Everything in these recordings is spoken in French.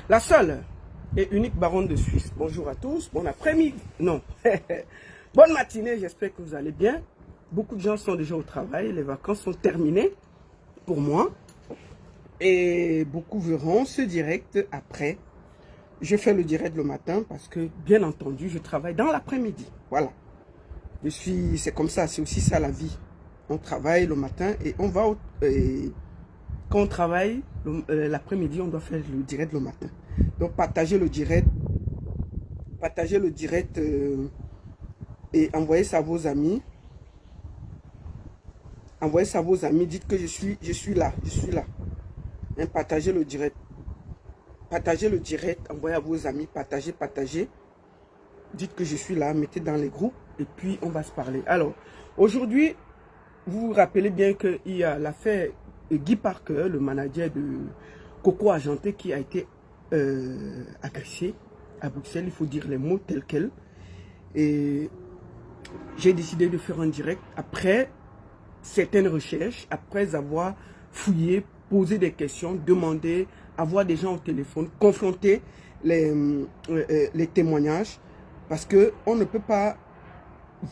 La seule et unique baronne de Suisse. Bonjour à tous, bon après-midi, non. Bonne matinée, j'espère que vous allez bien. Beaucoup de gens sont déjà au travail, les vacances sont terminées pour moi. Et beaucoup verront ce direct après. Je fais le direct le matin parce que, bien entendu, je travaille dans l'après-midi. Voilà. C'est comme ça, c'est aussi ça la vie. On travaille le matin et on va quand on travaille l'après-midi, on doit faire le direct le matin. Donc partagez le direct et envoyez ça à vos amis. Envoyez ça à vos amis, dites que je suis là. Hein, partagez le direct. Partagez le direct, envoyez à vos amis, partagez. Dites que je suis là, mettez dans les groupes et puis on va se parler. Alors, aujourd'hui, vous vous rappelez bien qu'il y a l'affaire Guy Parker, le manager de Coco Argenté, qui a été agressé à Bruxelles. Il faut dire les mots tels quels. Et j'ai décidé de faire un direct après certaines recherches, après avoir fouillé, posé des questions, demandé, avoir des gens au téléphone, confronter les témoignages, parce qu'on ne peut pas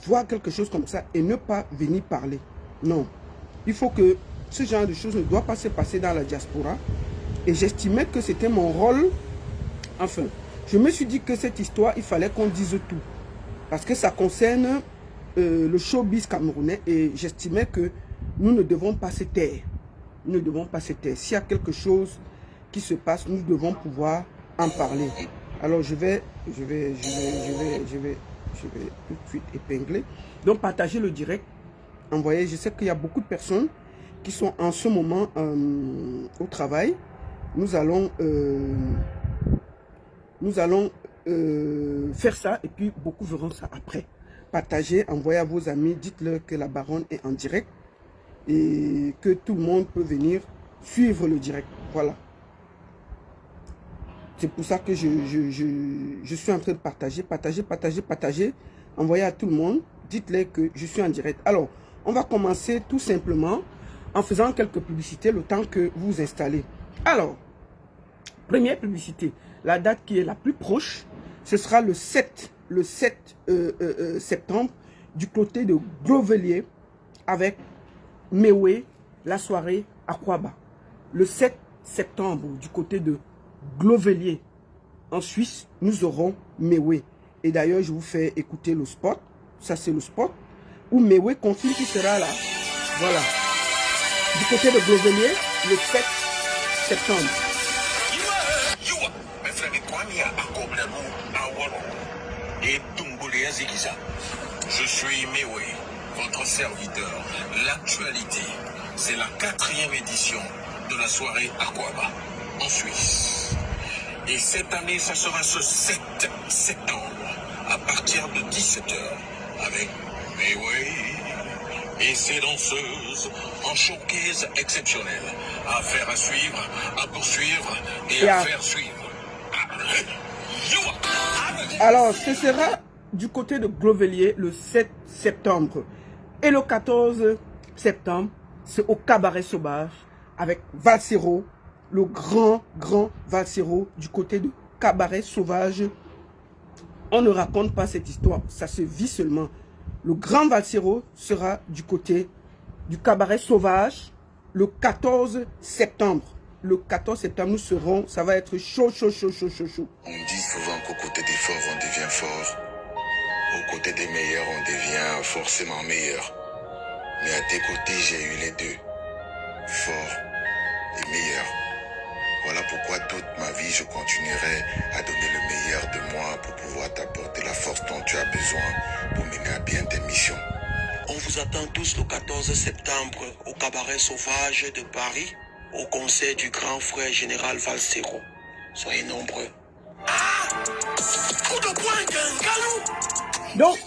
voir quelque chose comme ça et ne pas venir parler. Non. Il faut que ce genre de choses ne doit pas se passer dans la diaspora. Et j'estimais que c'était mon rôle. Enfin, je me suis dit que cette histoire, il fallait qu'on dise tout. Parce que ça concerne le showbiz camerounais et j'estimais que nous ne devons pas se taire. Nous ne devons pas se taire. S'il y a quelque chose qui se passe, nous devons pouvoir en parler. Alors je vais tout de suite épingler. Donc partagez le direct. Envoyez. Je sais qu'il y a beaucoup de personnes qui sont en ce moment au travail. Nous allons faire ça et puis beaucoup verront ça après. Partagez, envoyez à vos amis, dites-leur que la baronne est en direct et que tout le monde peut venir suivre le direct. Voilà. C'est pour ça que je suis en train de partager. Envoyez à tout le monde, dites-leur que je suis en direct. Alors, on va commencer tout simplement en faisant quelques publicités le temps que vous vous installez. Alors, première publicité, la date qui est la plus proche, ce sera le 7 septembre du côté de Glovelier avec Mewé, la soirée à Kwaba. Le 7 septembre du côté de Glovelier en Suisse, nous aurons Mewé. Et d'ailleurs, je vous fais écouter le spot. Ça, c'est le spot où Mewé confirme qu'il sera là. Voilà. Du côté de Glovelier, le 7 septembre. Je suis Mewé, votre serviteur. L'actualité, c'est la 4e édition de la soirée Aquaba en Suisse. Et cette année, ça sera ce 7 septembre à partir de 17 h avec Mewé et ses danseuses en showcase exceptionnel. Affaire à suivre, à poursuivre et à faire suivre. Alors, ce sera du côté de Glovelier le 7 septembre. Et le 14 septembre, c'est au Cabaret Sauvage avec Valsero, le grand Valsero du côté de Cabaret Sauvage. On ne raconte pas cette histoire, ça se vit seulement. Le grand Valsero sera du côté du Cabaret Sauvage le 14 septembre. Le 14 septembre, nous serons, ça va être chaud. On dit souvent qu'au côté des forts, on devient fort. Aux côtés des meilleurs, on devient forcément meilleur. Mais à tes côtés, j'ai eu les deux. Fort et meilleur. Voilà pourquoi toute ma vie, je continuerai à donner le meilleur de moi pour pouvoir t'apporter la force dont tu as besoin pour mener à bien tes missions. On vous attend tous le 14 septembre au Cabaret Sauvage de Paris, au concert du grand frère général Valsero. Soyez nombreux. Donc,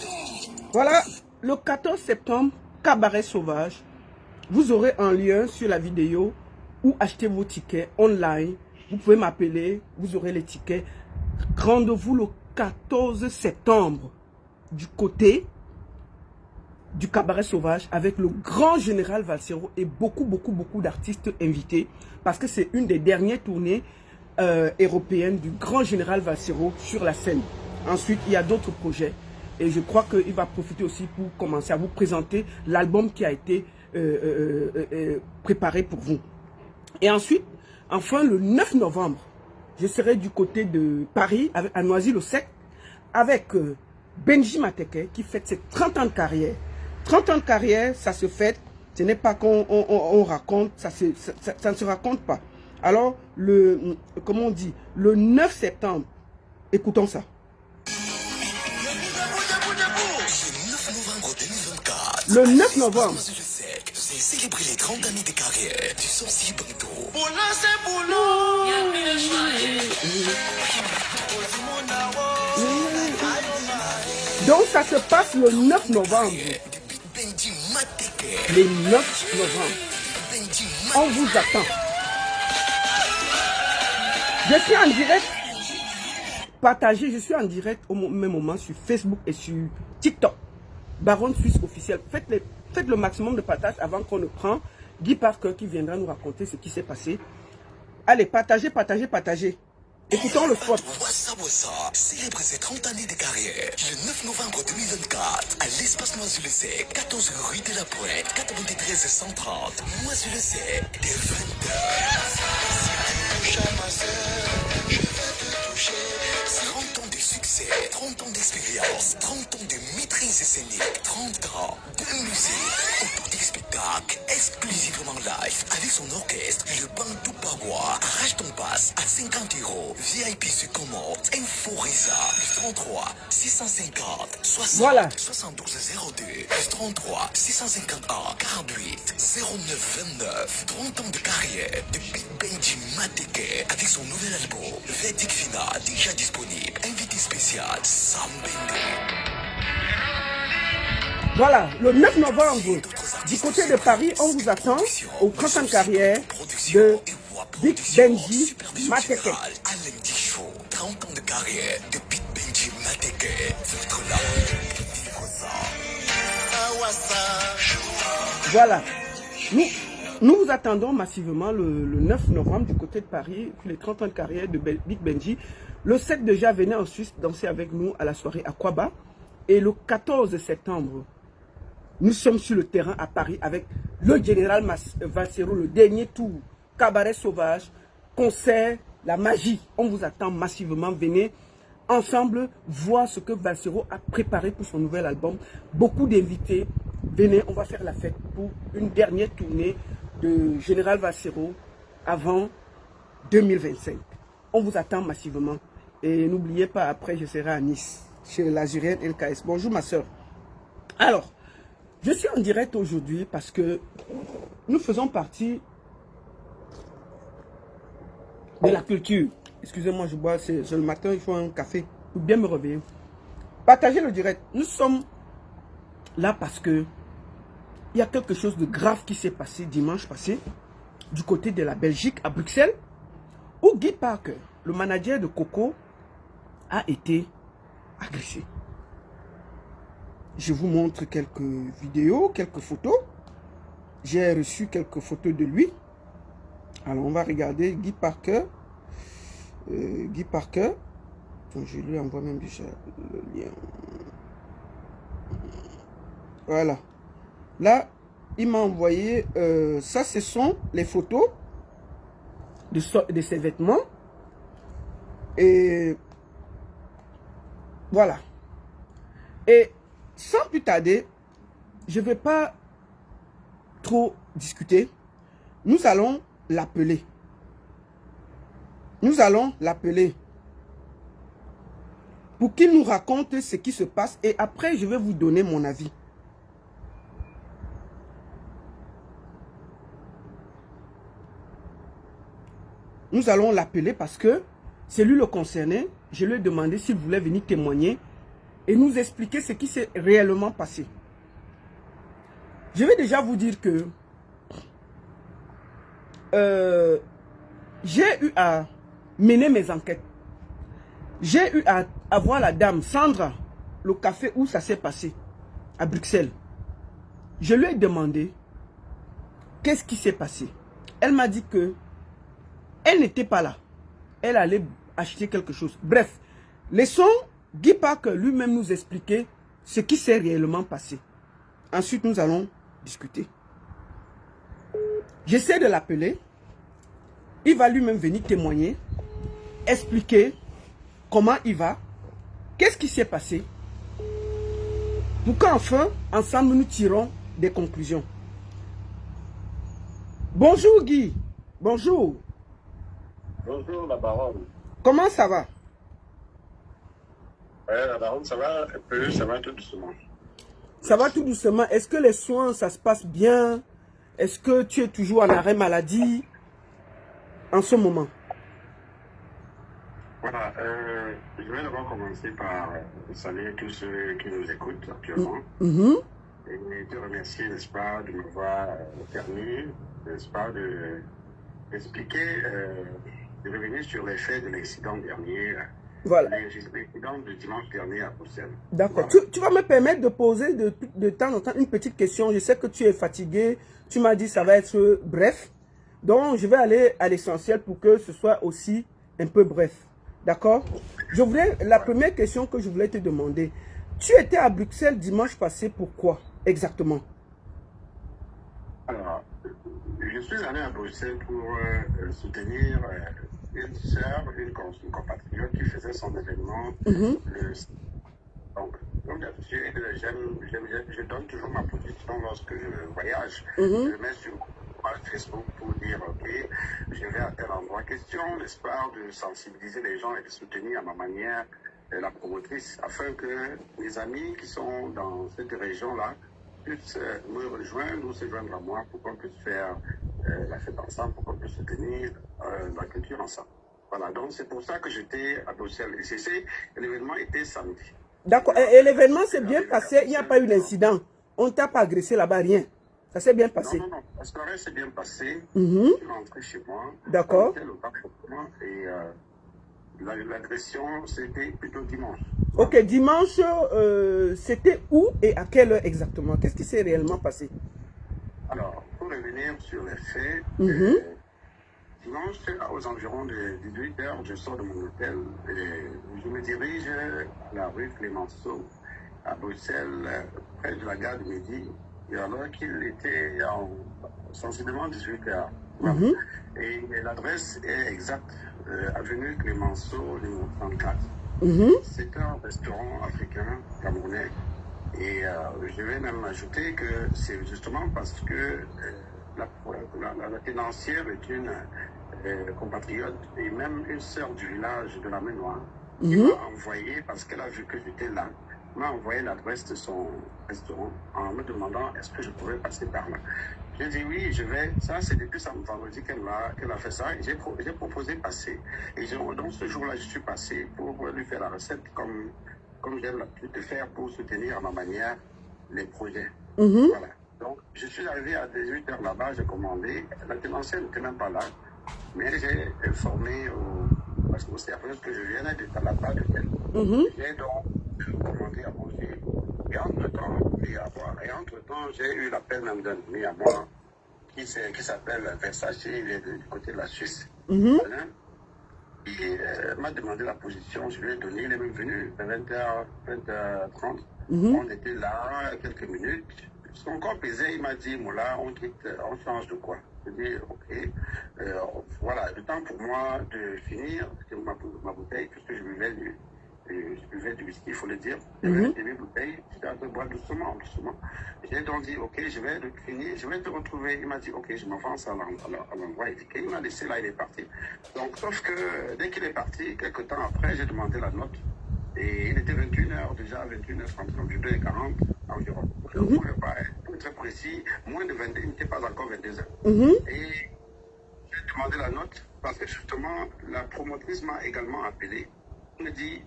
voilà, le 14 septembre, Cabaret Sauvage. Vous aurez un lien sur la vidéo où acheter vos tickets online. Vous pouvez m'appeler, vous aurez les tickets. Rendez-vous le 14 septembre du côté du Cabaret Sauvage avec le grand général Valsero et beaucoup d'artistes invités parce que c'est une des dernières tournées européenne du grand général Valsero sur la scène. Ensuite, il y a d'autres projets. Et je crois qu'il va profiter aussi pour commencer à vous présenter l'album qui a été préparé pour vous. Et ensuite, enfin, le 9 novembre, je serai du côté de Paris, à Noisy-le-Sec, avec Benji Mateke, qui fête ses 30 ans de carrière. 30 ans de carrière, ça se fête. Ce n'est pas qu'on raconte, ça ne se raconte pas. Alors, comment on dit, le 9 septembre, écoutons ça. Le 9 novembre, j'ai célébré les 30 années de carrière du sorcier Banto. Donc ça se passe le 9 novembre. Le 9 novembre. On vous attend. Je suis en direct. Partagez, je suis en direct au même moment sur Facebook et sur TikTok. Baronne Suisse officielle. Faites le maximum de partage avant qu'on ne prenne Guy Parker qui viendra nous raconter ce qui s'est passé. Allez, partagez, partagez, partagez. Écoutons le spot. Wassa célèbre ses 30 années de carrière le 9 novembre 2024 à l'espace Noisy-le-Sec, 14 rue de la Pointe, 93 130. Noisy-le-Sec, dès 20h. Si tu touches à ma sœur, je vais te toucher. 30 ans de succès, 30 ans d'expérience, 30 ans de maîtrise scénique, 30 ans de musique, autour des spectacles exclusivement live avec son orchestre, le Bantou Pagua. Arrache ton passe à 50 €. VIP sur commande. Inforisa. Plus 33 650 60 voilà. 72 02. Plus 33 651 48 09 29. 30 ans de carrière de Big Benji Mateke avec son nouvel album. Verdict final déjà disponible. Invité spécial Sam Bende. Voilà, le 9 novembre, du côté de Paris, on vous attend au 30 ans de carrière de Big Benji Mateke. 30 ans de carrière de Big Benji Mateke. Votre là. Voilà. Nous vous attendons massivement le 9 novembre du côté de Paris, pour les 30 ans de carrière de Big Benji. Le 7 déjà, venez en Suisse danser avec nous à la soirée Aquaba. Et le 14 septembre, nous sommes sur le terrain à Paris avec le général Valsero, le dernier tour, cabaret sauvage, concert, la magie. On vous attend massivement. Venez ensemble voir ce que Valsero a préparé pour son nouvel album. Beaucoup d'invités. Venez, on va faire la fête pour une dernière tournée de général Valsero avant 2025. On vous attend massivement. Et n'oubliez pas, après, je serai à Nice, chez l'Azurienne LKS. Bonjour ma soeur. Alors, je suis en direct aujourd'hui parce que nous faisons partie de la culture. Excusez-moi, je bois, c'est le matin, il faut un café pour bien me réveiller. Partagez le direct. Nous sommes là parce que il y a quelque chose de grave qui s'est passé dimanche passé du côté de la Belgique, à Bruxelles, où Guy Parker, le manager de Coco, a été agressé. Je vous montre quelques vidéos, quelques photos. J'ai reçu quelques photos de lui. Alors, on va regarder Guy Parker. Guy Parker. Donc, je lui envoie même déjà le lien. Voilà. Là, il m'a envoyé... ça, ce sont les photos de ses vêtements. Et... voilà. Et... sans plus tarder, je ne vais pas trop discuter. Nous allons l'appeler. Nous allons l'appeler pour qu'il nous raconte ce qui se passe et après je vais vous donner mon avis. Nous allons l'appeler parce que c'est lui le concerné. Je lui ai demandé s'il voulait venir témoigner et nous expliquer ce qui s'est réellement passé. Je vais déjà vous dire que j'ai eu à mener mes enquêtes. J'ai eu à voir la dame Sandra, le café où ça s'est passé, à Bruxelles. Je lui ai demandé qu'est-ce qui s'est passé. Elle m'a dit que elle n'était pas là. elle allait acheter quelque chose. Bref, laissons Guy Park lui-même nous expliquer ce qui s'est réellement passé. Ensuite, nous allons discuter. J'essaie de l'appeler. Il va lui-même venir témoigner, expliquer comment il va, qu'est-ce qui s'est passé, pour qu'enfin, ensemble, nous tirons des conclusions. Bonjour Guy. Bonjour. Bonjour la baronne. Comment ça va? La baronne, ça va un peu, ça va tout doucement. Ça va tout doucement. Est-ce que les soins, ça se passe bien? Est-ce que tu es toujours en arrêt maladie en ce moment? Voilà, je vais d'abord commencer par saluer tous ceux qui nous écoutent actuellement. Et te remercier, n'est-ce pas, de m'avoir permis, n'est-ce pas, d'expliquer, de revenir sur les faits de l'accident dernier. Voilà. L'accident de dimanche dernier à Bruxelles. D'accord. Voilà. Tu vas me permettre de poser de temps en temps une petite question. Je sais que tu es fatigué. Tu m'as dit que ça va être bref. Donc, je vais aller à l'essentiel pour que ce soit aussi un peu bref. D'accord? La première question que je voulais te demander. Tu étais à Bruxelles dimanche passé, pourquoi exactement? Alors, je suis allé à Bruxelles pour soutenir une sœur, une compatriote qui faisait son événement. Donc, comme d'habitude, je donne toujours ma position lorsque je voyage. Je mets sur Facebook pour dire, ok, je vais à tel endroit. Question, n'est-ce pas, de sensibiliser les gens et de soutenir à ma manière la promotrice, afin que mes amis qui sont dans cette région-là puissent me rejoindre ou se joindre à moi pour qu'on puisse faire la fête ensemble, pour qu'on puisse soutenir la culture ensemble. Voilà, donc c'est pour ça que j'étais à Bruxelles. Et l'événement était samedi. D'accord. Et l'événement s'est bien passé, il n'y a pas eu d'incident. On ne t'a pas agressé là-bas, rien. Ça s'est bien passé. Non. La soirée s'est bien passée. Je suis rentré chez moi. D'accord. Et l'agression, c'était plutôt dimanche. Ok, dimanche, c'était où et à quelle heure exactement? Qu'est-ce qui s'est réellement passé? Alors, pour revenir sur les faits, dimanche, aux environs de 18h, je sors de mon hôtel et je me dirige à la rue Clémenceau, à Bruxelles, près de la gare de Midi, et alors qu'il était sensiblement 18h. Voilà. Et l'adresse est exacte, avenue Clémenceau, numéro 34. C'est un restaurant africain camerounais. Et je vais même ajouter que c'est justement parce que la tenancière est une compatriote et même une sœur du village de la Ménoire qui m'a envoyé, parce qu'elle a vu que j'étais là, m'a envoyé l'adresse de son restaurant en me demandant est-ce que je pouvais passer par là. J'ai dit oui, je vais. Ça, c'est depuis vendredi qu'elle a fait ça. J'ai proposé passer. Et donc ce jour-là, je suis passé pour lui faire la recette comme j'aime l'habitude de faire pour soutenir à ma manière les projets. Voilà. Donc, je suis arrivé à 18h là-bas, j'ai commandé. La tenancière n'était même pas là, mais j'ai informé au service que je venais de là-bas de elle. J'ai donc commandé à manger. Et entre-temps, j'ai eu l'appel d'un ami à moi qui s'appelle Versace, il est du côté de la Suisse. Voilà. Il m'a demandé la position, je lui ai donné, il est même venu à 20h30. On était là quelques minutes. Son corps pesait, il m'a dit, Moula, on quitte, on change de quoi? Je dis, ok, voilà, le temps pour moi de finir ma bouteille, puisque je buvais du whisky, il faut le dire. J'avais une bouteille, j'étais en train de boire doucement. J'ai donc dit, ok, je vais finir, je vais te retrouver. Il m'a dit, ok, je m'avance à l'endroit indiqué. Il m'a laissé là, il est parti. Donc, sauf que dès qu'il est parti, quelques temps après, j'ai demandé la note. Et il était 21h déjà, 21h30, 22h40 environ. Je ne pouvais pas être très précis, moins de 22h, il n'était pas encore 22h. Et j'ai demandé la note parce que justement, la promotrice m'a également appelé. Elle me dit,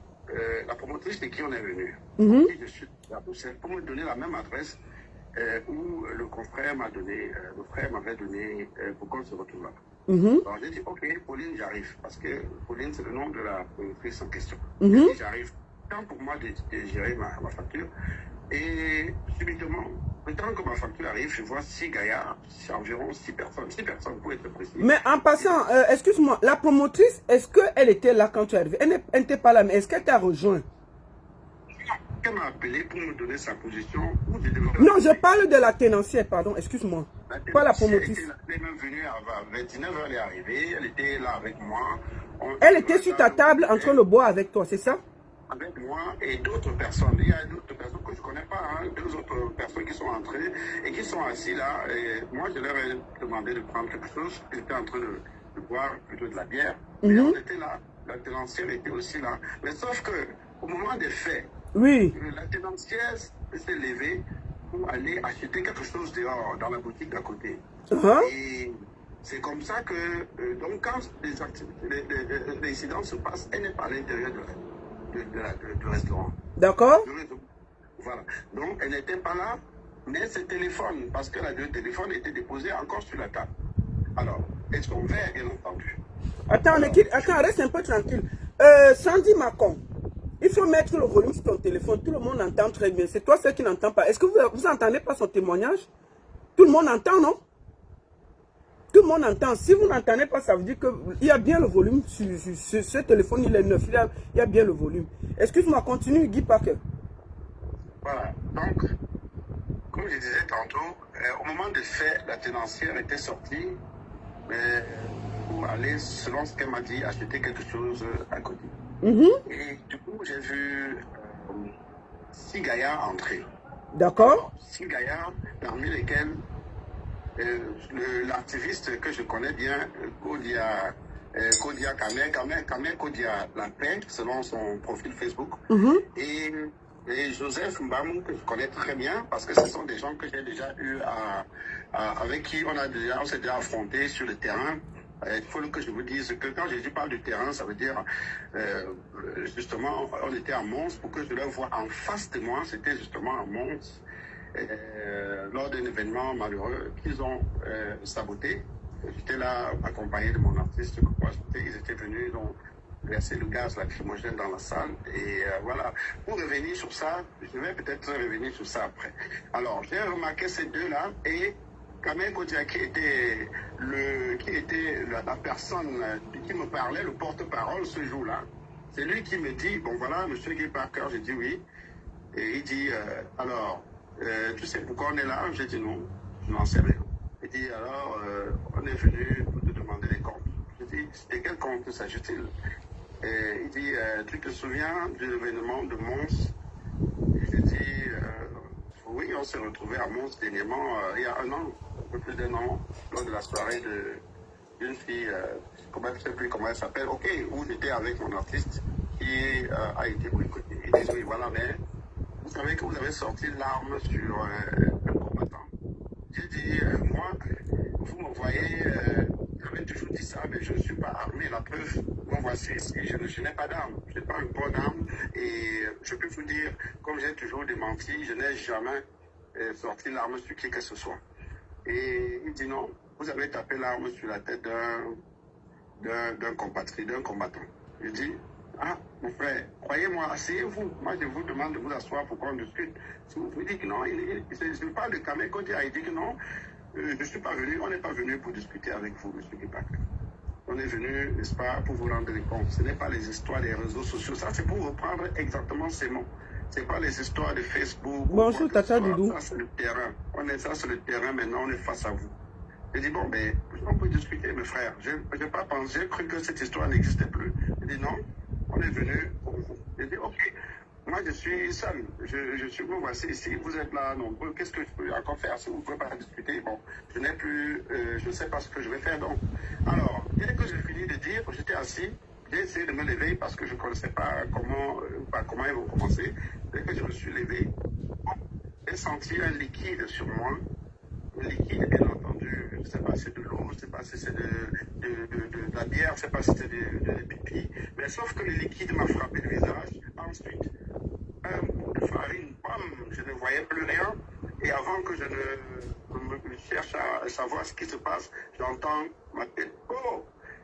la promotrice de qui on est venu, qui je suis à Bruxelles, pour me donner la même adresse où le confrère m'a donné, le frère m'avait donné pour qu'on se retrouve là. Alors j'ai dit, ok, Pauline, j'arrive, parce que Pauline, c'est le nom de la promotrice en question. J'ai dit, j'arrive. Temps pour moi de gérer ma facture. Et subitement, Le temps que ma facture arrive, je vois 6 gaillards, c'est environ 6 personnes. 6 personnes pour être précis. Mais en passant, excuse-moi, la promotrice, est-ce qu'elle était là quand tu es arrivé? Elle n'était pas là, mais est-ce qu'elle t'a rejoint? Elle m'a appelé pour me donner sa position. Où je devais... Non, je parle de la tenancière, pardon, excuse-moi. Pas la promotrice. Elle est même venue à 29h, elle est arrivée, elle était là avec moi. Elle était sur ta table en train de boire avec toi, c'est ça? Avec moi et d'autres personnes. Il y a d'autres personnes que je ne connais pas, hein, 2 autres personnes qui sont entrées et qui sont assis là. Et moi, je leur ai demandé de prendre quelque chose. J'étais en train de boire plutôt de la bière. Mais on était là. La tenancière était aussi là. Mais sauf que au moment des faits, oui, la tenancière s'est levée pour aller acheter quelque chose dehors, dans la boutique d'à côté. Et c'est comme ça que, donc quand les incidents se passent, elle n'est pas à l'intérieur du restaurant. D'accord. Voilà. Donc, elle n'était pas là, mais ce téléphone, parce que le téléphone était déposé encore sur la table. Alors, et son verre, bien entendu. Attends, attends, reste un peu tranquille. Sandy Macon, il faut mettre le volume sur ton téléphone. Tout le monde entend très bien. C'est toi seul qui n'entend pas. Est-ce que vous n'entendez pas son témoignage? Tout le monde entend, non? Tout le monde entend. Si vous n'entendez pas, ça veut dire qu'il y a bien le volume. Sur ce téléphone, il est neuf. Il y a bien le volume. Excuse-moi, continue, Guy Parker. Voilà. Donc, comme je disais tantôt, au moment des faits, la tenancière était sortie pour aller, selon ce qu'elle m'a dit, acheter quelque chose à côté. Et du coup, j'ai vu 6 gaillards entrer. D'accord. 6 gaillards, parmi lesquels l'activiste que je connais bien, Kodia Kodia la peintre, selon son profil Facebook, et Joseph Mbamou, que je connais très bien, parce que ce sont des gens que j'ai déjà eu avec qui on s'est déjà affronté sur le terrain. Il faut que je vous dise que quand je parle du terrain, ça veut dire, justement, on était à Mons, pour que je le vois en face de moi, c'était justement à Mons, lors d'un événement malheureux qu'ils ont saboté. J'étais là accompagné de mon artiste, ils étaient venus donc verser le gaz lacrymogène dans la salle. Et voilà, pour revenir sur ça, je vais peut-être revenir sur ça après. Alors, j'ai remarqué ces deux-là et Kamel Kodia qui était la personne qui me parlait, le porte-parole ce jour-là. C'est lui qui me dit, bon voilà, monsieur Guy Parker, j'ai dit oui. Et il dit, alors, tu sais pourquoi on est là? J'ai dit non, je n'en sais rien. Il dit, alors, on est venu pour te demander des comptes. J'ai dit, de quel compte s'agit-il? Et il dit, tu te souviens de l'événement de Mons? J'ai dit, oui, on s'est retrouvé à Mons dernièrement, il y a 1 an, un peu plus d'1 an, lors de la soirée d'une fille, je ne sais plus comment elle s'appelle, ok, où j'étais avec mon artiste qui a été boycotté. Il dit, oui, voilà, mais vous savez que vous avez sorti l'arme sur un combattant. J'ai dit, moi, vous me voyez, j'avais toujours dit ça, mais je ne suis pas armé. La preuve, bon, voici, je n'ai pas d'arme. Je n'ai pas un port d'arme. Et je peux vous dire, comme j'ai toujours démenti, je n'ai jamais sorti l'arme sur qui que ce soit. Et il dit non, vous avez tapé l'arme sur la tête d'un compatriote, d'un combattant. Je dis, ah, mon frère, croyez-moi, asseyez-vous. Moi, je vous demande de vous asseoir pour qu'on discute. Si vous dites que non, je parle de Kamel Kodia, il dit que non, je ne suis pas venu, on n'est pas venu pour discuter avec vous, M. Guipac. On est venu, n'est-ce pas, pour vous rendre compte. Ce n'est pas les histoires des réseaux sociaux. Ça, c'est pour reprendre exactement ces mots. Ce n'est pas les histoires de Facebook. Bonjour, Tata Doudou. Ça, c'est le terrain. On est ça sur le terrain, maintenant, on est face à vous. J'ai dit, bon, ben, on peut discuter, mes frères. Je n'ai pas pensé, j'ai cru que cette histoire n'existait plus. J'ai dit, non, on est venu pour vous. J'ai dit, ok, moi, je suis seul. Je suis, vous voici ici, vous êtes là nombreux. Qu'est-ce que je peux encore faire si vous ne pouvez pas discuter? Bon, je n'ai plus, je ne sais pas ce que je vais faire donc. Alors, dès que j'ai fini de dire, j'étais assis, j'ai essayé de me lever parce que je ne connaissais pas comment ils vont commencer. Dès que je me suis levé, j'ai senti un liquide sur moi. Le liquide, bien entendu, je ne sais pas si c'est de l'eau, je ne sais pas si c'est de la bière, je ne sais pas si c'est de pipi, mais sauf que le liquide m'a frappé le visage. Ensuite, un bout de farine, bam, je ne voyais plus rien. Et avant que je ne cherche à savoir ce qui se passe, j'entends ma tête, oh!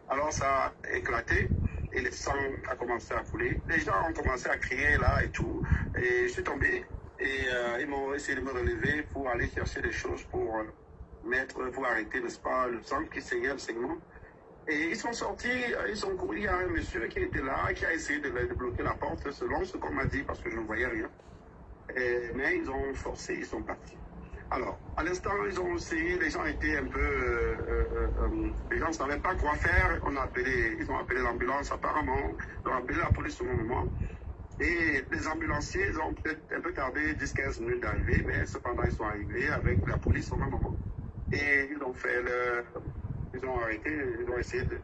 Alors ça a éclaté et le sang a commencé à couler. Les gens ont commencé à crier là et tout. Et je suis tombé Et ils m'ont essayé de me relever pour aller chercher des choses pour pour arrêter, n'est-ce pas, le sang qui saignait, le saignement. Et ils sont sortis, ils sont courus. Il y a un monsieur qui était là, qui a essayé de bloquer la porte, selon ce qu'on m'a dit, parce que je ne voyais rien. Mais ils ont forcé, ils sont partis. Alors, à l'instant, ils ont essayé, les gens étaient un peu... les gens ne savaient pas quoi faire. Ils ont appelé l'ambulance apparemment, ils ont appelé la police au moment. Et les ambulanciers, ils ont peut-être un peu tardé 10-15 minutes d'arriver, mais cependant, ils sont arrivés avec la police au même moment. Et ils ont fait ils ont arrêté, ils ont essayé de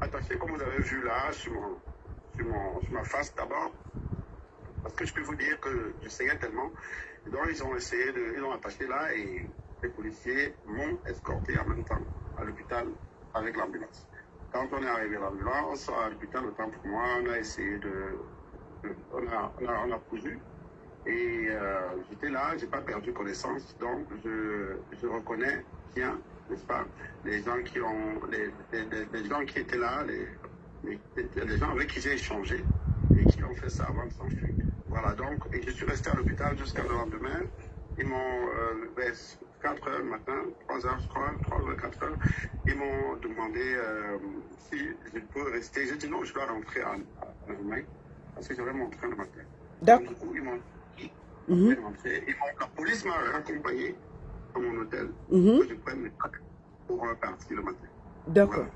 m'attacher, comme vous avez vu là, sur ma face d'abord. Parce que je peux vous dire que je saignais tellement. Donc ils ont essayé ils ont attaché là et les policiers m'ont escorté en même temps à l'hôpital avec l'ambulance. Quand on est arrivé à l'ambulance, à l'hôpital, autant pour moi, on a essayé on a cousu. Et j'étais là, j'ai pas perdu connaissance, donc je reconnais bien, n'est-ce pas, les gens qui ont, les gens qui étaient là, les gens avec qui j'ai échangé et qui ont fait ça avant de s'enfuir. Voilà, donc, et je suis resté à l'hôpital jusqu'à le lendemain. Ils m'ont, vers 4 heures le matin, 3 heures, je crois, 3 ou 4 heures, ils m'ont demandé si je peux rester. J'ai dit non, je dois rentrer en Allemagne parce que j'avais mon train le matin. D'accord. Du coup, ils m'ont dit, la police m'a raccompagné à mon hôtel pour que je prenne mes tracts pour partir le matin. D'accord. Voilà.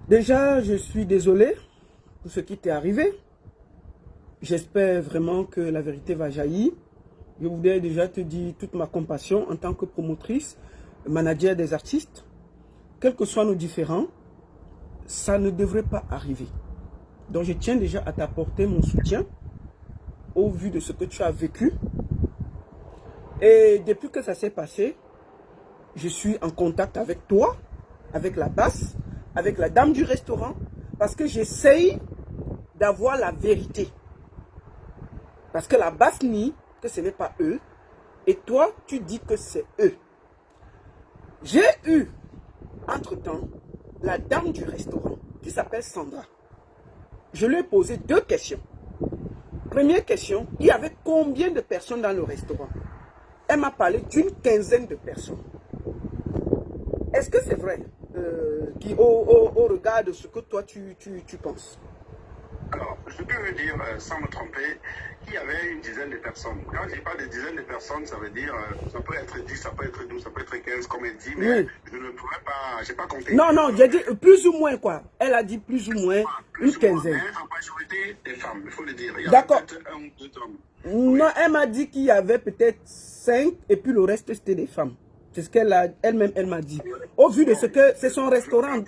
Déjà, je suis désolé pour ce qui t'est arrivé. J'espère vraiment que la vérité va jaillir. Je voudrais déjà te dire toute ma compassion en tant que promotrice, manager des artistes. Quels que soient nos différends, ça ne devrait pas arriver. Donc je tiens déjà à t'apporter mon soutien au vu de ce que tu as vécu. Et depuis que ça s'est passé, je suis en contact avec toi, avec la basse, avec la dame du restaurant, parce que j'essaye d'avoir la vérité. Parce que la basse nie que ce n'est pas eux, et toi, tu dis que c'est eux. J'ai eu, entre-temps, la dame du restaurant, qui s'appelle Sandra. Je lui ai posé 2 questions. Première question, il y avait combien de personnes dans le restaurant? Elle m'a parlé d'une 15aine de personnes. Est-ce que c'est vrai, au regard de ce que toi tu penses? Alors, je peux vous dire, sans me tromper, qu'il y avait une dizaine de personnes. Quand je dis pas de dizaines de personnes, ça veut dire, ça peut être 10, ça peut être 12, ça peut être 15, comme elle dit, mais Oui. je ne pourrais pas, j'ai pas compté. Non, non, j'ai dit plus ou moins quoi. Elle a dit plus ou moins Plus une ou moins, quinzaine. mais en majorité des femmes, il faut le dire. Il y a D'accord. peut-être 1 ou 2 hommes. Non, elle m'a dit qu'il y avait peut-être 5 et puis le reste c'était des femmes. C'est ce qu'elle a, elle-même, elle m'a dit. Au vu de ce que c'est son restaurant.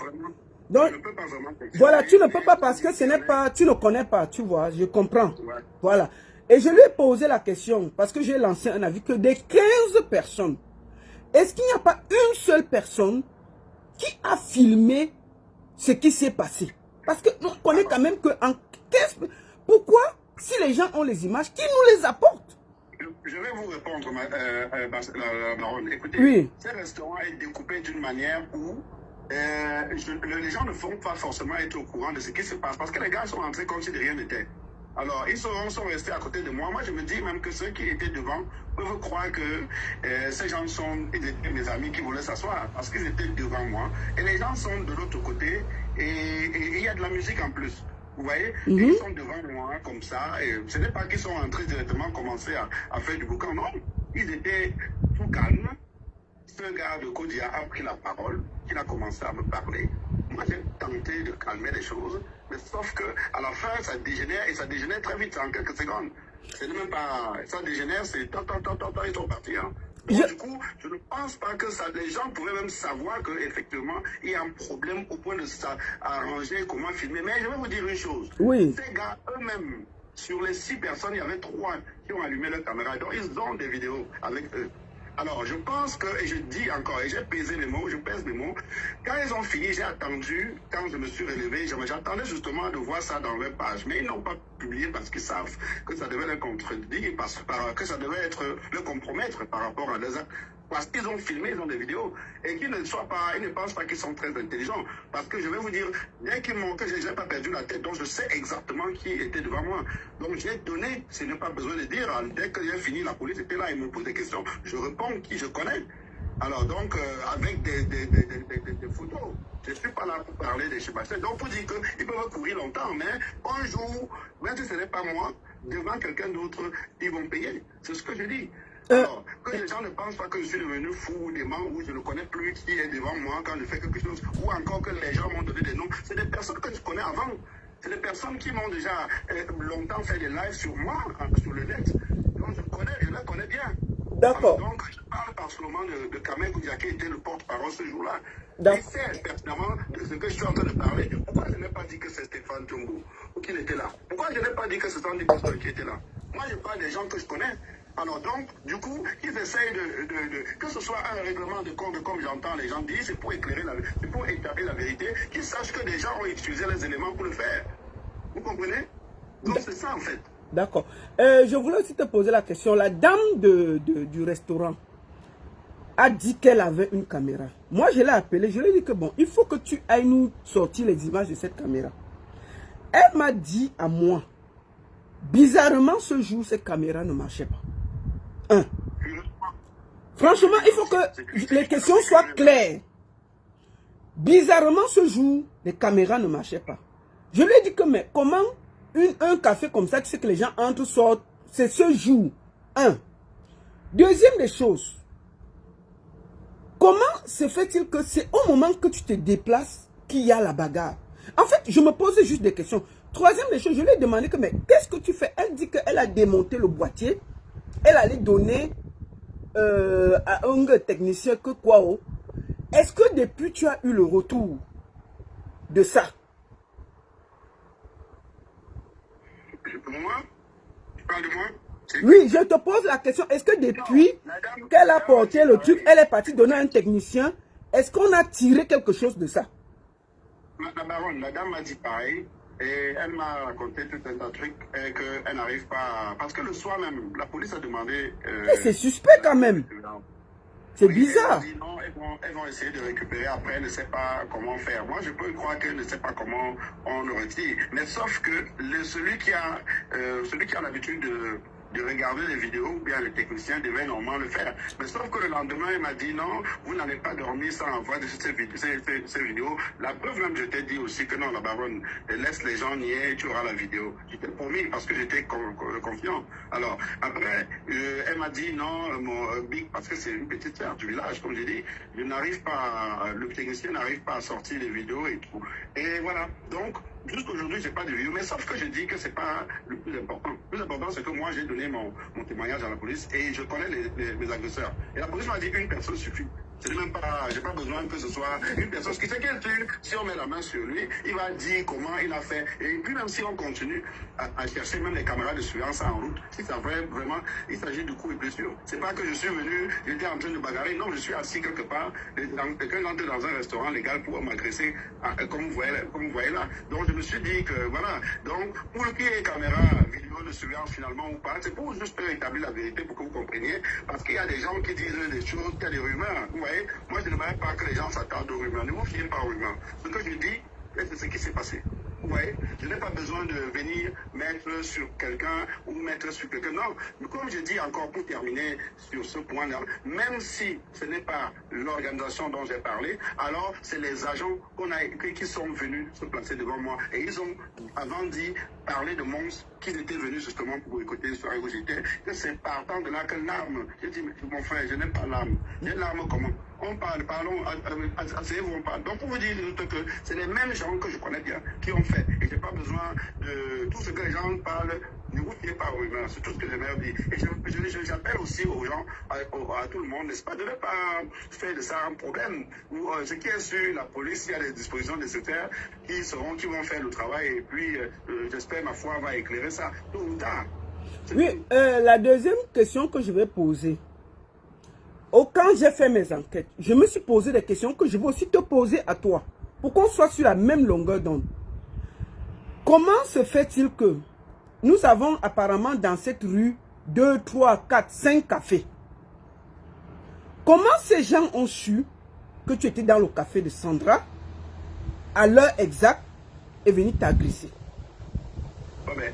Donc, Je ne peux pas vraiment voilà, tu ne peux pas parce que ce n'est pas, tu ne connais pas, tu vois, je comprends. Ouais. Voilà. Et je lui ai posé la question, parce que j'ai lancé un avis que des 15 personnes, est-ce qu'il n'y a pas une seule personne qui a filmé ce qui s'est passé? Parce que on connaît quand même qu'en 15... Pourquoi, si les gens ont les images, qui nous les apportent? Je vais vous répondre, Baronne. Écoutez, Oui. ce restaurant est découpé d'une manière où les gens ne vont pas forcément être au courant de ce qui se passe parce que les gars sont rentrés comme si de rien n'était. Alors, ils sont restés à côté de moi. Moi, je me dis même que ceux qui étaient devant peuvent croire que ces gens ils étaient mes amis qui voulaient s'asseoir parce qu'ils étaient devant moi. Et les gens sont de l'autre côté et il y a de la musique en plus. Vous voyez, et ils sont devant moi comme ça. Et ce n'est pas qu'ils sont rentrés directement commencer à faire du boucan. Non, ils étaient tout calmes. Ce gars de Kodia a pris la parole, il a commencé à me parler. Moi, j'ai tenté de calmer les choses, mais sauf que à la fin, ça dégénère et ça dégénère très vite, en quelques secondes. C'est même pas, ça dégénère, c'est ils sont partis. Hein. Donc, du coup, je ne pense pas que ça, les gens pourraient même savoir qu'effectivement, il y a un problème au point de s'arranger comment filmer. Mais je vais vous dire une chose. Oui. Ces gars eux-mêmes, sur les 6 personnes, il y avait 3 qui ont allumé leur caméra. Donc, ils ont des vidéos avec eux. Alors, je pense que, et je dis encore, et j'ai pesé les mots, je pèse les mots, quand ils ont fini, j'ai attendu, quand je me suis relevé, j'attendais justement de voir ça dans leur page, mais ils n'ont pas publié parce qu'ils savent que ça devait les contredire, que ça devait le compromettre par rapport à leurs actes. Parce qu'ils ont filmé, ils ont des vidéos. Et qu'ils ils ne pensent pas qu'ils sont très intelligents. Parce que je vais vous dire, dès qu'ils m'ont, que je n'ai pas perdu la tête, donc je sais exactement qui était devant moi. Donc j'ai donné, ce n'est pas besoin de dire, dès que j'ai fini, la police était là, ils me posent des questions. Je réponds qui je connais. Alors donc, avec des photos. Je ne suis pas là pour parler des Sébastien. Donc, pour dire qu'ils peuvent courir longtemps, mais un jour, même si ce n'est pas moi, devant quelqu'un d'autre, ils vont payer. C'est ce que je dis. Alors, que les gens ne pensent pas que je suis devenu fou ou dément, ou je ne connais plus qui est devant moi quand je fais quelque chose, ou encore que les gens m'ont donné des noms. C'est des personnes que je connais avant. C'est des personnes qui m'ont déjà longtemps fait des lives sur moi, sur le net. Donc, je les connais bien. D'accord. Donc, je parle particulièrement de Kamel Goudia qui était le porte-parole ce jour-là. Il sait pertinemment de ce que je suis en train de parler. Pourquoi je n'ai pas dit que c'est Stéphane Tchombo ou qu'il était là? Pourquoi je n'ai pas dit que c'est Sandy Pastor qui était là? Moi, je parle des gens que je connais. Alors donc, du coup, ils essayent que ce soit un règlement de compte, comme j'entends les gens dire, c'est pour éclairer c'est pour établir la vérité, qu'ils sachent que des gens ont utilisé les éléments pour le faire. Vous comprenez? Donc c'est ça en fait. D'accord. Je voulais aussi te poser la question. La dame du restaurant a dit qu'elle avait une caméra. Moi, je l'ai appelée. Je lui ai dit que bon, il faut que tu ailles nous sortir les images de cette caméra. Elle m'a dit à moi, bizarrement, ce jour, cette caméra ne marchait pas. Franchement, il faut que les questions soient claires. Bizarrement, ce jour, les caméras ne marchaient pas. Je lui ai dit que, mais comment un café comme ça, tu sais que les gens entrent, sortent, c'est ce jour. Deuxième des choses, comment se fait-il que c'est au moment que tu te déplaces qu'il y a la bagarre? En fait, je me posais juste des questions. Troisième des choses, je lui ai demandé que, mais qu'est-ce que tu fais? Elle dit qu'elle a démonté le boîtier. Elle allait donner à un technicien que quoi? Est-ce que depuis tu as eu le retour de ça? Moi? Tu parles de moi? Oui, je te pose la question. Est-ce que depuis qu'elle a porté le truc, elle est partie donner à un technicien, est-ce qu'on a tiré quelque chose de ça? La baronne, la dame m'a dit pareil. Et elle m'a raconté tout un tas de trucs qu'elle n'arrive pas à... Parce que le soir même, la police a demandé... c'est suspect quand même. C'est bizarre. Elle a dit non, elles vont essayer de récupérer après, elle ne sait pas comment faire. Moi, je peux croire qu'elle ne sait pas comment on le retire. Mais sauf que celui qui a l'habitude de regarder les vidéos, ou bien le technicien devait normalement le faire. Mais sauf que le lendemain, il m'a dit non, vous n'allez pas dormir sans envoyer ces vidéos. La preuve même, je t'ai dit aussi que non, la baronne, laisse les gens nier, tu auras la vidéo. Je t'ai promis parce que j'étais confiant. Alors, après, elle m'a dit non, mon Big, parce que c'est une petite sœur du village, comme j'ai dit, le technicien n'arrive pas à sortir les vidéos et tout. Et voilà. Donc, jusqu'aujourd'hui, je n'ai pas de vidéo, mais sauf que je dis que ce n'est pas le plus important. Le plus important, c'est que moi, j'ai donné mon témoignage à la police et je connais mes agresseurs. Et la police m'a dit une personne suffit. C'est même pas, j'ai pas besoin que ce soit une personne. Ce qui fait qu'elle tue, si on met la main sur lui, il va dire comment il a fait. Et puis même si on continue à chercher même les caméras de surveillance en route, si ça vrai, vraiment, il s'agit de coups et blessures. C'est pas que je suis venu, j'étais en train de bagarrer. Non, je suis assis quelque part. Quelqu'un entre dans un restaurant légal pour m'agresser, comme vous voyez là. Donc je me suis dit que voilà. Donc pour qu'il y ait caméra vidéo de surveillance finalement ou pas, c'est pour juste établir la vérité pour que vous compreniez. Parce qu'il y a des gens qui disent des choses, il y a des rumeurs. Vous voyez, moi je ne voudrais pas que les gens s'attardent aux rumeurs. Ne vous fiez pas aux rumeurs. Ce que je dis, c'est ce qui s'est passé. Vous voyez, je n'ai pas besoin de venir mettre sur quelqu'un ou mettre sur quelqu'un. Non, mais comme je dis encore pour terminer sur ce point-là, même si ce n'est pas l'organisation dont j'ai parlé, alors c'est les agents qui sont venus se placer devant moi. Et ils ont, avant dit, parler de monstres qu'ils étaient venus justement pour écouter sur où j'étais, que c'est partant de là que l'arme, j'ai dit, mon frère, je n'aime pas l'arme. J'ai l'arme comment? On parle, parlons, asseyez-vous, on parle. Donc pour vous dire que c'est les mêmes gens que je connais bien qui ont fait. Et je n'ai pas besoin de tout ce que les gens parlent. Ne vous fiez pas aux rumeurs, c'est tout ce que j'aimerais dire. Et j'appelle aussi aux gens, à tout le monde, n'est-ce pas, de ne pas faire de ça un problème. Ce qui est sur la police, il y a des dispositions nécessaires qui vont faire le travail. Et puis, j'espère, ma foi, va éclairer ça tôt ou tard. Oui, la deuxième question que je vais poser. Quand j'ai fait mes enquêtes, je me suis posé des questions que je vais aussi te poser à toi. Pour qu'on soit sur la même longueur d'onde. Comment se fait-il que nous avons apparemment dans cette rue 2, 3, 4, 5 cafés? Comment ces gens ont su que tu étais dans le café de Sandra à l'heure exacte et venir t'agresser?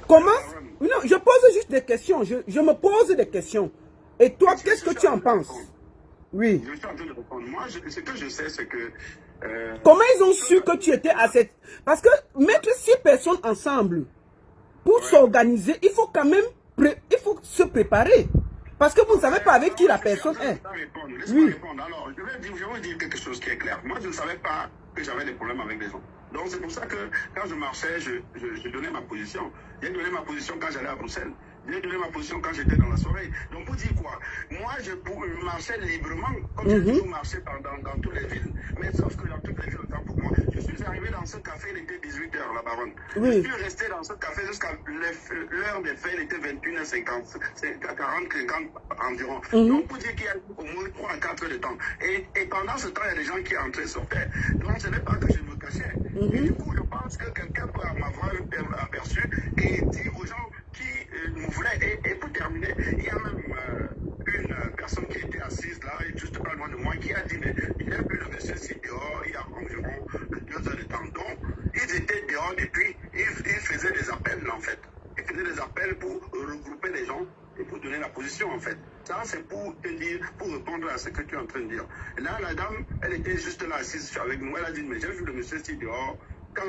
Comment? Non, je pose juste des questions. Je me pose des questions. Et toi, qu'est-ce que tu en penses? Oui. Je suis en train de répondre. Moi, ce que je sais, c'est que... comment ils ont su que tu étais à cette... Parce que mettre 6 personnes ensemble pour s'organiser, il faut quand même il faut se préparer. Parce que vous ne savez pas avec qui la personne est. Laisse-moi répondre. Alors, je vais vous dire quelque chose qui est clair. Moi, je ne savais pas que j'avais des problèmes avec les gens. Donc, c'est pour ça que quand je marchais, je donnais ma position. J'ai donné ma position quand j'allais à Bruxelles. J'ai donné ma position quand j'étais dans la soirée. Donc, pour dire quoi? Moi, je marchais librement, comme j'ai toujours marché dans toutes les villes. Mais sauf que dans toutes les villes, autant pour moi. Je suis arrivé dans ce café, il était 18h, la baronne. Oui. Je suis resté dans ce café jusqu'à l'heure des faits, il était 21h50, 40 environ. Donc, pour dire qu'il y a au moins 3 à 4 heures de temps. Et pendant ce temps, il y a des gens qui entraient et sortaient. Donc, ce n'est pas que je me cachais. Et du coup, je pense que quelqu'un peut m'avoir aperçu et dire aux gens qui nous voulaient. Et pour terminer, il y a même une personne qui était assise là, juste pas loin de moi, qui a dit, mais il a vu le monsieur ici dehors, il y a environ 2 heures de temps. Donc, ils étaient dehors depuis, ils faisaient des appels en fait. Ils faisaient des appels pour regrouper les gens et pour donner la position en fait. Ça, c'est pour te dire, pour répondre à ce que tu es en train de dire. Et là, la dame, elle était juste là assise avec nous. Elle a dit, mais j'ai vu le monsieur ici dehors, quand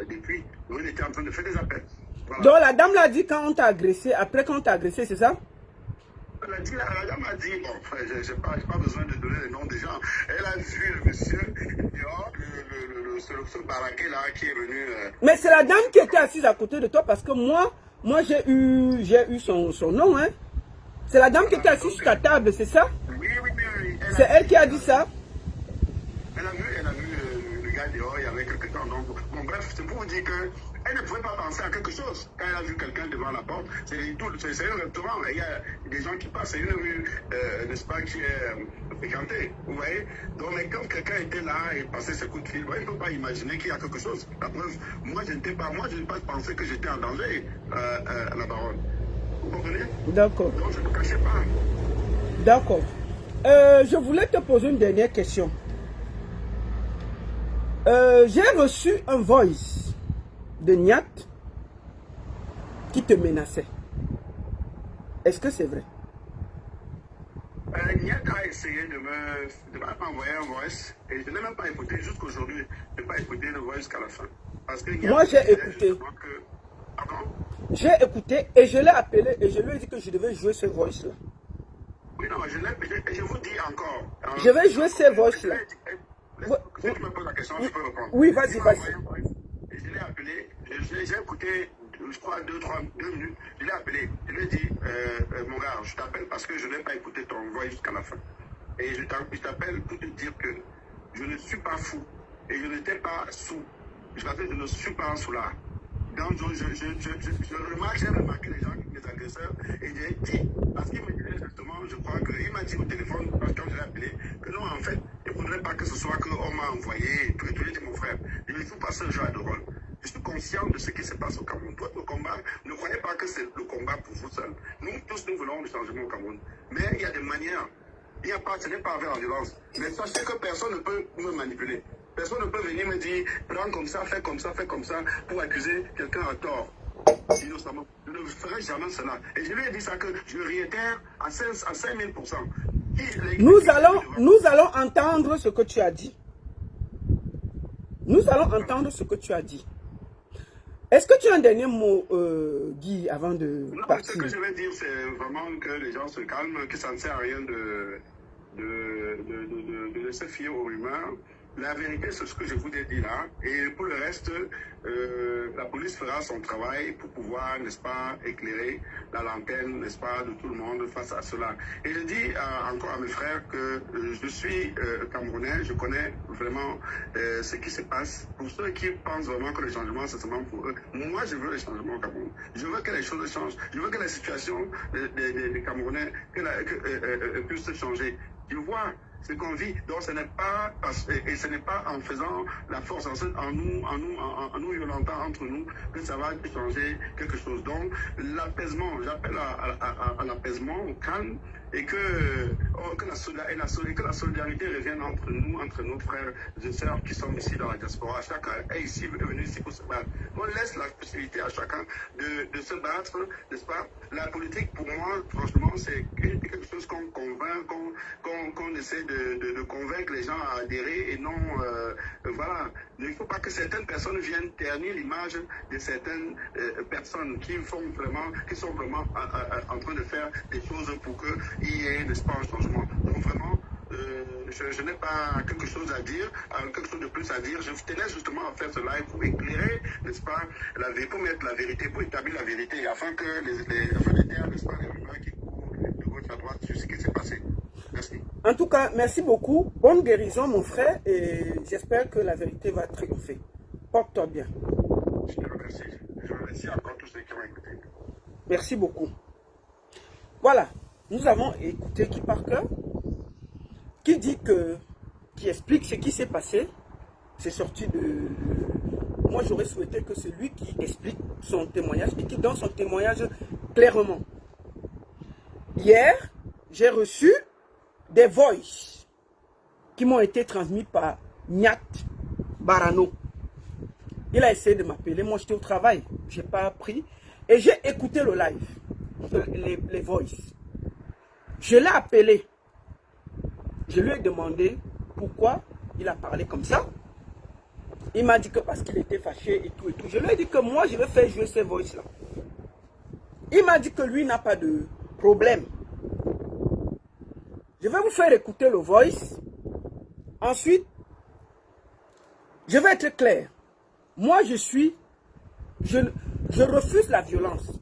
depuis, il était en train de faire des appels. Voilà. Donc la dame l'a dit quand on t'a agressé, après quand on t'a agressé, c'est ça? La dame a dit, bon, je n'ai pas besoin de donner les noms des gens. Elle a vu le monsieur dehors, ce baraquet là qui est venu. Mais c'est la dame qui était assise à côté de toi parce que moi j'ai eu son nom, hein. C'est la dame qui était assise sur ta table, c'est ça? Oui. C'est elle qui a dit ça? Elle a vu le gars dehors, il y avait quelques temps. Donc, bon, bref, c'est pour vous dire qu'elle ne pouvait pas penser à quelque chose. Quand elle a vu quelqu'un devant la porte, c'est un restaurant, et il y a des gens qui passent, c'est une rue, n'est-ce pas, qui est fréquentée, vous voyez. Donc, mais quand quelqu'un était là et passait ses coups de fil, il ne peut pas imaginer qu'il y a quelque chose. La preuve, moi, je n'ai pas pensé que j'étais en danger, la baronne. Vous comprenez? D'accord. Donc, je ne me cachais pas. D'accord. Je voulais te poser une dernière question. J'ai reçu un voice de Niat qui te menaçait. Est-ce que c'est vrai? Niat a essayé de m'envoyer un voice et je n'ai même pas écouté jusqu'aujourd'hui. Je n'ai pas écouté le voice jusqu'à la fin. Parce que moi j'ai écouté. J'ai écouté et je l'ai appelé et je lui ai dit que je devais jouer ce voice là. Oui, non, je vous dis encore. Je vais jouer ce voice là. Si tu me poses la question, je peux répondre. Oui, vas-y. Je l'ai appelé, j'ai écouté, je crois, 2 minutes. Je l'ai appelé, je lui ai dit, mon gars, je t'appelle parce que je n'ai pas écouté ton voix jusqu'à la fin. Et je t'appelle pour te dire que je ne suis pas fou et je n'étais pas sous. Je ne suis pas sous là. Donc, j'ai remarqué les gens, les agresseurs, et j'ai dit, parce qu'il me disait justement, je crois qu'il m'a dit au téléphone, quand je l'ai appelé, que non, en fait, il ne faudrait pas que ce soit qu'on m'a envoyé, et tout, j'ai dit, mon frère, il ne faut pas ce genre de rôle. Je suis conscient de ce qui se passe au Cameroun. Toi, le combat, ne croyez pas que c'est le combat pour vous seul. Nous tous, nous voulons le changement au Cameroun. Mais il y a des manières. Ce n'est pas avec la violence. Mais sachez que personne ne peut me manipuler. Personne ne peut venir me dire, prends comme ça, fais comme ça, pour accuser quelqu'un à tort. Innocemment. Je ne ferai jamais cela. Et je lui ai dit ça que je réitère à 5000%. Nous allons entendre ce que tu as dit. Nous allons entendre ce que tu as dit. Est-ce que tu as un dernier mot, Guy, avant de partir? Ce que je vais dire, c'est vraiment que les gens se calment, que ça ne sert à rien de laisser fier aux rumeurs. La vérité, c'est ce que je vous ai dit là. Et pour le reste, la police fera son travail pour pouvoir, n'est-ce pas, éclairer la lanterne, n'est-ce pas, de tout le monde face à cela. Et je dis encore à mes frères que je suis Camerounais, je connais vraiment ce qui se passe. Pour ceux qui pensent vraiment que le changement, c'est seulement pour eux, moi, je veux le changement au Cameroun. Je veux que les choses changent. Je veux que la situation des Camerounais puisse changer. Je vois ce qu'on vit. Donc ce n'est pas, et ce n'est pas en faisant la force en nous violentant entre nous que ça va changer quelque chose. Donc l'apaisement, j'appelle à l'apaisement, au calme, et que la solidarité revienne entre nous, entre nos frères et sœurs qui sont ici dans la diaspora. Chacun est ici, venu ici pour se battre. On laisse la possibilité à chacun de se battre, n'est-ce pas? La politique, pour moi, franchement, c'est quelque chose qu'on convainc, qu'on essaie de convaincre les gens à adhérer et non, voilà. Il ne faut pas que certaines personnes viennent ternir l'image de certaines personnes qui sont vraiment en train de faire des choses pour qu'il y ait, n'est-ce pas, un changement. Donc vraiment, je n'ai pas quelque chose à dire, quelque chose de plus à dire. Je tenais justement à faire ce live pour éclairer, n'est-ce pas, pour mettre la vérité, pour établir la vérité, afin que afin d'éteindre, n'est-ce pas, les rumeurs qui courent de gauche à droite sur ce qui s'est passé. Merci. En tout cas, merci beaucoup. Bonne guérison, mon frère, et j'espère que la vérité va triompher. Porte-toi bien. Je te remercie. Je remercie encore tous ceux qui ont écouté. Merci beaucoup. Voilà, nous avons écouté Guy Parker, qui explique ce qui s'est passé. C'est sorti de... Moi, j'aurais souhaité que c'est lui qui explique son témoignage et qui donne son témoignage clairement. Hier, j'ai reçu des voices qui m'ont été transmis par Nyat Barano. Il a essayé de m'appeler. Moi, j'étais au travail. Je n'ai pas pris. Et j'ai écouté le live, les voices. Je l'ai appelé. Je lui ai demandé pourquoi il a parlé comme ça. Il m'a dit que parce qu'il était fâché et tout et tout. Je lui ai dit que moi, je vais faire jouer ces voices-là. Il m'a dit que lui n'a pas de problème. Je vais vous faire écouter le voice. Ensuite, je vais être clair. Moi, je refuse la violence.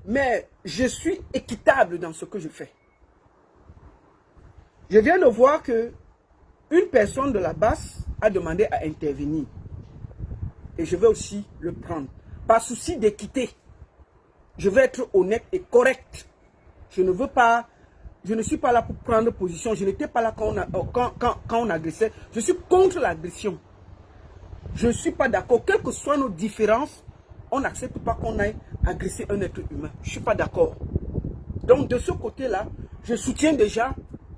Mais je suis équitable dans ce que je fais. Je viens de voir que une personne de la base a demandé à intervenir. Et je vais aussi le prendre. Par souci d'équité, je vais être honnête et correct. Je ne suis pas là pour prendre position. Je n'étais pas là quand on agressait. Je suis contre l'agression. Je ne suis pas d'accord. Quelles que soient nos différences, on n'accepte pas qu'on aille agresser un être humain. Je ne suis pas d'accord. Donc de ce côté-là, je soutiens déjà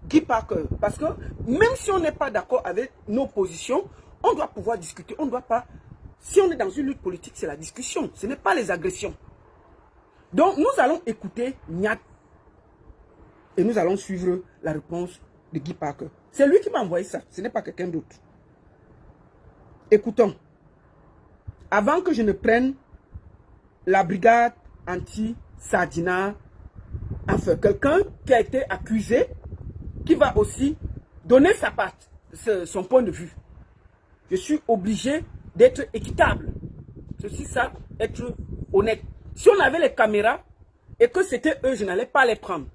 Guy Parker. Parce que même si on n'est pas d'accord avec nos positions, on doit pouvoir discuter. On ne doit pas... Si on est dans une lutte politique, c'est la discussion. Ce n'est pas les agressions. Donc nous allons écouter Nyat. Et nous allons suivre la réponse de Guy Parker. C'est lui qui m'a envoyé ça. Ce n'est pas quelqu'un d'autre. Écoutons. Avant que je ne prenne la brigade anti-Sardina, enfin quelqu'un qui a été accusé, qui va aussi donner son point de vue. Je suis obligé d'être équitable. Ceci, ça, être honnête. Si on avait les caméras et que c'était eux, je n'allais pas les prendre.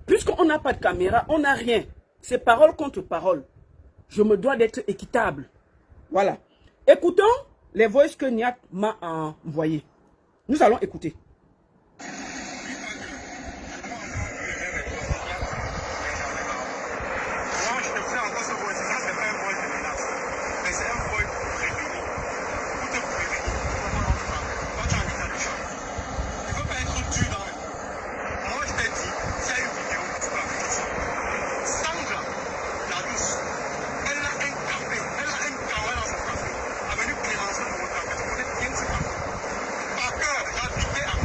Puisqu'on n'a pas de caméra, on n'a rien. C'est parole contre parole. Je me dois d'être équitable. Voilà. Écoutons les voices que Nyat m'a envoyées. Nous allons écouter. Avenue Clémenceau de Montagne. Vous êtes bien sûr. Par cœur, j'ai appliqué à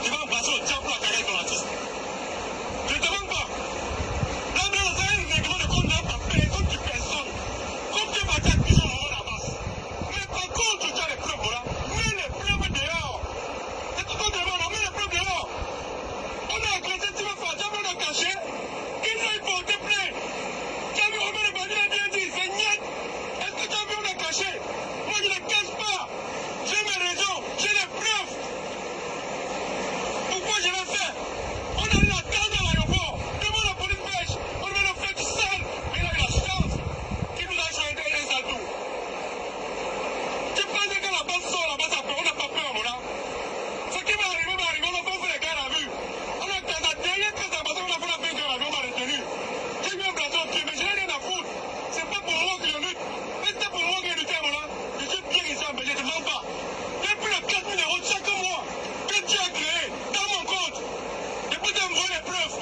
tu vas embrasser le diable pour la carrière de l'artiste. Je ne demande pas. Là, mais on a un règlement de compte n'a pas personne qui personne. Comme tu vas t'accuser à la base. Mais par contre, tu as les preuves, voilà. Mets les preuves dehors. C'est tout le monde, on met les preuves dehors. On a agressé Steven Fadja, on a caché. Il a porté plainte. Tu as vu, on a bien dit, c'est niet. Est-ce que tu as vu, on a caché? Moi, je ne cache pas. J'ai mes raisons, j'ai les preuves. Pourquoi je l'ai fait? On a eu la carte à l'aéroport. Devant la police belge, on a fait du sale. Il a eu la chance qu'il nous a changé les saltos. Tu penses que la base sort, la base a peur, on n'a pas peur, voilà. Ce qui va arriver, on a pas fait les gars à la vue. On a dans la dernière case à base, on a fait la peine de l'avion, on m'a retenu. J'ai mis un plateau au pied, mais je n'ai rien à foutre. C'est pas pour moi que je lutte. Mais c'est pour moi que je lutte, voilà. Je suis bien ici en Belgique, je ne mens pas. Depuis les 4 000 € chaque mois que tu as créé dans mon compte, je peux t'envoyer les preuves.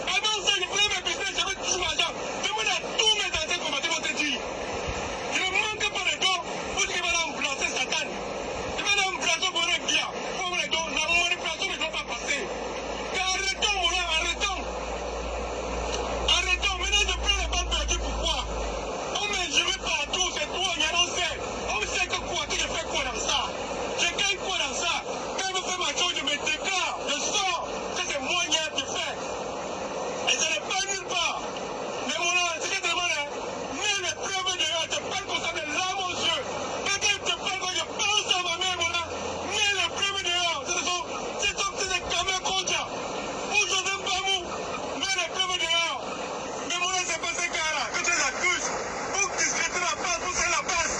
Avant ça, je prenais mes business, j'avais toujours l'argent. Demande à tous mes anciens combattants vont te dire. Je ne manque pas de dos pour dire qu'il va remplacer Satan. Il va remplacer pour un bien. Pour les dos, la manipulation ne doit pas passer. Arrêtons, mon âme, arrêtons. Arrêtons, maintenant je prends les balles perdues, pourquoi? On m'injurie partout, c'est toi, on sait. On sait que quoi, que je fais quoi dans ça? Je gagne quoi dans ça? Quand je me fais ma chose, je me déclare, je sors. Ça c'est moi qui fais. Et je n'ai pas nulle part. Mais mon âme, c'est que je demande, mets les preuves dehors, je parle comme ça de larmes aux yeux. Quand je te parle, quand je pense à ma mère, mon âme, mets les preuves dehors. C'est des caméras contre. Pour Joseph Bamou, mets les preuves dehors. Mais mon âme, c'est pas ces gars-là que tu les accuses. Pour discréditer la base, pour faire la base.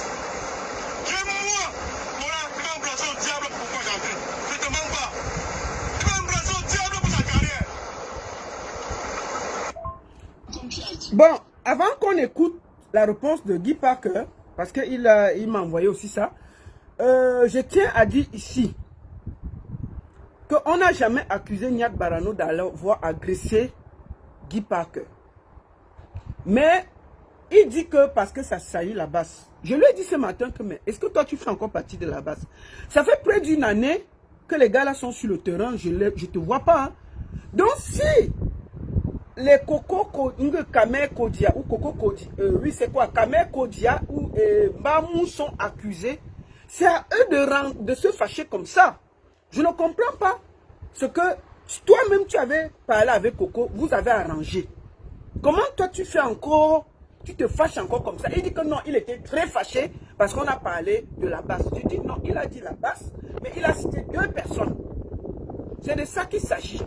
Moi, mon âme, tu vas embrasser au diable pourquoi j'en fais. Je te mens pas. Tu vas embrasser au diable pour ta carrière. Bon, avant qu'on écoute la réponse de Guy Parker, parce qu'il m'a envoyé aussi ça, je tiens à dire ici qu'on n'a jamais accusé Nyat Barano d'avoir agressé Guy Parker. Mais il dit que parce que ça salit la base. Je lui ai dit ce matin que, mais est-ce que toi tu fais encore partie de la base? Ça fait près d'une année que les gars là sont sur le terrain, je ne te vois pas. Hein. Donc si les Coco Kame Kodia ou Coco Kodia, oui c'est quoi, Kame Kodia ou Bamou sont accusés, c'est à eux de se fâcher comme ça. Je ne comprends pas ce que toi-même tu avais parlé avec Coco, vous avez arrangé. Comment toi tu fais encore, tu te fâches encore comme ça? Il dit que non, il était très fâché parce qu'on a parlé de la basse. Je dis non, il a dit la basse, mais il a cité 2 personnes. C'est de ça qu'il s'agit.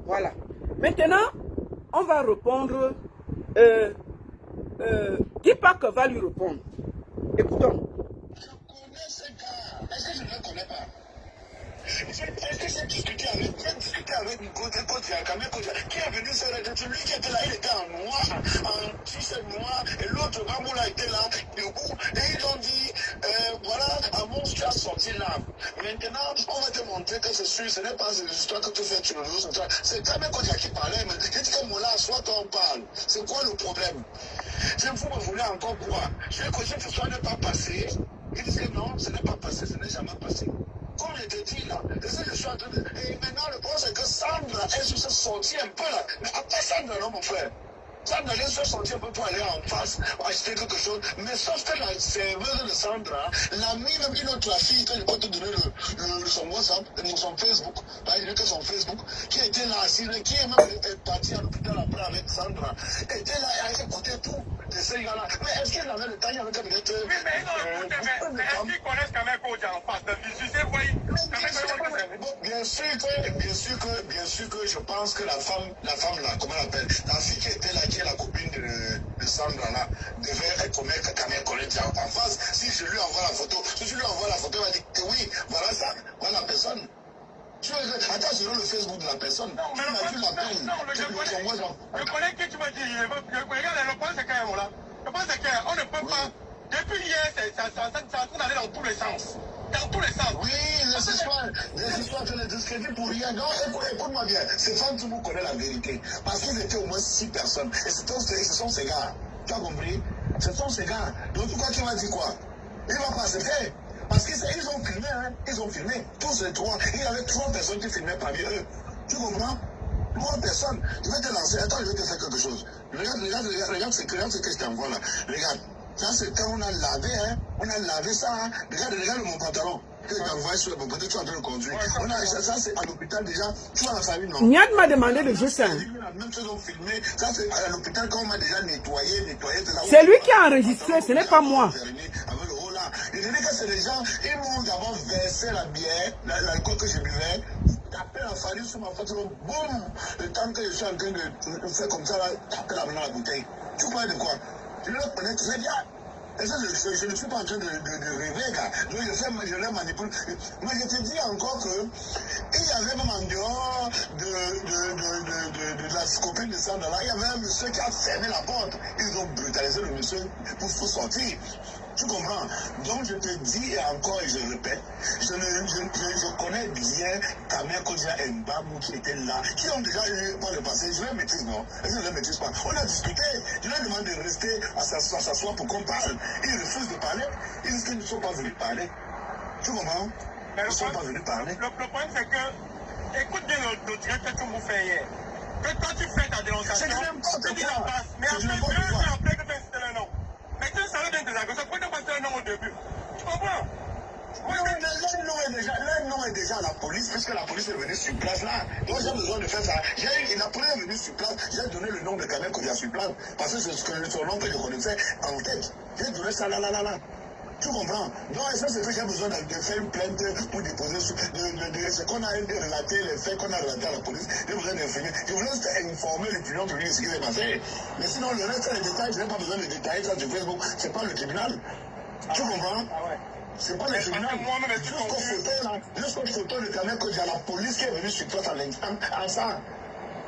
Voilà. Maintenant, on va répondre. Guy Parker va lui répondre. Écoutons. Je connais ce gars. Est-ce que je ne le connais pas? Est-ce que j'ai discuté avec Nico Diakame, qui est venu sur la tête, lui qui était là, il était en noir, en t-shirt noir, et l'autre Mamoula était là, debout, et ils ont dit, voilà, un monstre qui a sorti là. Maintenant, on va te montrer que c'est sûr, ce n'est pas une histoire que tu fais sur le réseau central. C'est Kame Kodia qui parlait, mais il dit que Moula, soit on parle. C'est quoi le problème? Je vous me voulez encore quoi? Je vais que cette histoire n'est pas passée. Il disait non, ce n'est pas passé, ce n'est jamais passé. Comme je te dis là, c'est ce que je suis en train de... Et maintenant, le problème, c'est que Sandra, elle se sortit un peu là. Mais après Sandra, non, mon frère. Sandra, elle se sortit un peu pour aller en face, acheter quelque chose. Mais sauf que la serveuse de Sandra l'a mis même une autre fille, que je peux te donner son WhatsApp, son Facebook, il dit que son Facebook, qui était là assise, qui est même parti à l'hôpital après avec Sandra, était là et a écouté tout de ces gars-là. Mais est-ce qu'elle avait le temps avec un peut-être... Oui, mais non, mais est-ce qu'ils connaissent quand même Kodia en face de visu? C'est quoi? Bien sûr que je pense que la femme là, comment on l'appelle, la fille qui était là, qui est la copine de Sandra là, devait reconnaître Kame Kodia en face. Si je lui envoie la photo, elle va dire que oui, voilà ça, voilà la personne. Attends, sur le Facebook de la personne. Non, mais je connais qui tu m'as dit. Regarde, le point c'est quand même là. Le point c'est qu'on ne peut pas. Depuis hier, ça a train d'aller dans tous les sens. Dans tous les sens. Oui, les histoires, je les discrédite pour rien. Non, écoute-moi bien. C'est Fan Toumou connaît la vérité. Parce qu'ils étaient au moins 6 personnes. Et ce sont ces gars. Tu as compris? Ce sont ces gars. Donc, pourquoi tu m'as dit quoi? Il va pas accepter. Parce qu'ils ont filmé, hein. Ils ont filmé. Tous les trois. Il y avait 3 personnes qui filmaient parmi eux. Tu comprends? 3 personnes. Je vais te lancer. Attends, je vais te faire quelque chose. Regarde ce que je t'envoie là. Regarde. Ça, c'est quand on a lavé, hein. On a lavé ça, hein. Regarde mon pantalon. Que je t'envoie sur mon petit, tu es en train de conduire. On a, ça, c'est à l'hôpital déjà. Tu vois la famille, non? Niad m'a demandé de jouer ça. Même chose, on filmé. Ça, c'est à l'hôpital quand on m'a déjà nettoyé. C'est lui qui a enregistré, ce n'est pas moi. Je dirais que c'est les gens, ils m'ont d'abord versé la bière, l'alcool que je buvais, tapé la farine sur ma photo, boum, le temps que je suis en train de faire comme ça, là, taper la bouteille. Tu parles de quoi? Je le connais très bien. Et ça, je ne suis pas en train de rêver, gars. Donc, je les manipule. Mais je te dis encore que il y avait même en dehors de la copine de Sandra, là, il y avait un monsieur qui a fermé la porte. Ils ont brutalisé le monsieur pour sortir. Tu comprends? Donc je te dis et encore et je répète, je connais bien Kamel Kodja et Mbamou qui étaient là, qui ont déjà eu par le passé. Je les maîtrise, non? Je ne les maîtrise pas. On a discuté. Je leur demande de rester à s'asseoir pour qu'on parle. Ils refusent de parler. Ils disent qu'ils ne sont pas venus parler. Tu comprends? Ils ne sont pas venus parler. Le problème c'est que, écoute bien le direct que tu m'as fait hier. Que quand tu fais ta dénonciation, tu dis la base. Mais après 2 ans après que tu as incité le nom. Mais tu savais bien tes agresseurs, pourquoi tu n'as pas fait un nom au début? Tu comprends? Leur nom est déjà à la police, puisque la police est venue sur place là. Donc j'ai besoin de faire ça. La police est venue sur place, j'ai donné le nom de Kamel Kodja sur place, parce que c'est son nom que je connaissais en tête. J'ai donné ça là. Tu comprends? Donc ça c'est que j'ai besoin de faire une plainte pour déposer ce qu'on a relaté, les faits qu'on a relaté à la police. J'ai besoin d'informer. Je voulais juste informer l'opinion publique de ce qui s'est passé. Mais sinon le reste, les détails, je n'ai pas besoin de détailler ça sur Facebook. C'est pas le tribunal. Tu comprends? C'est pas le tribunal. Jusqu'au photo de Kamel Kodja, la police qui est venue sur place à l'instant, à ça.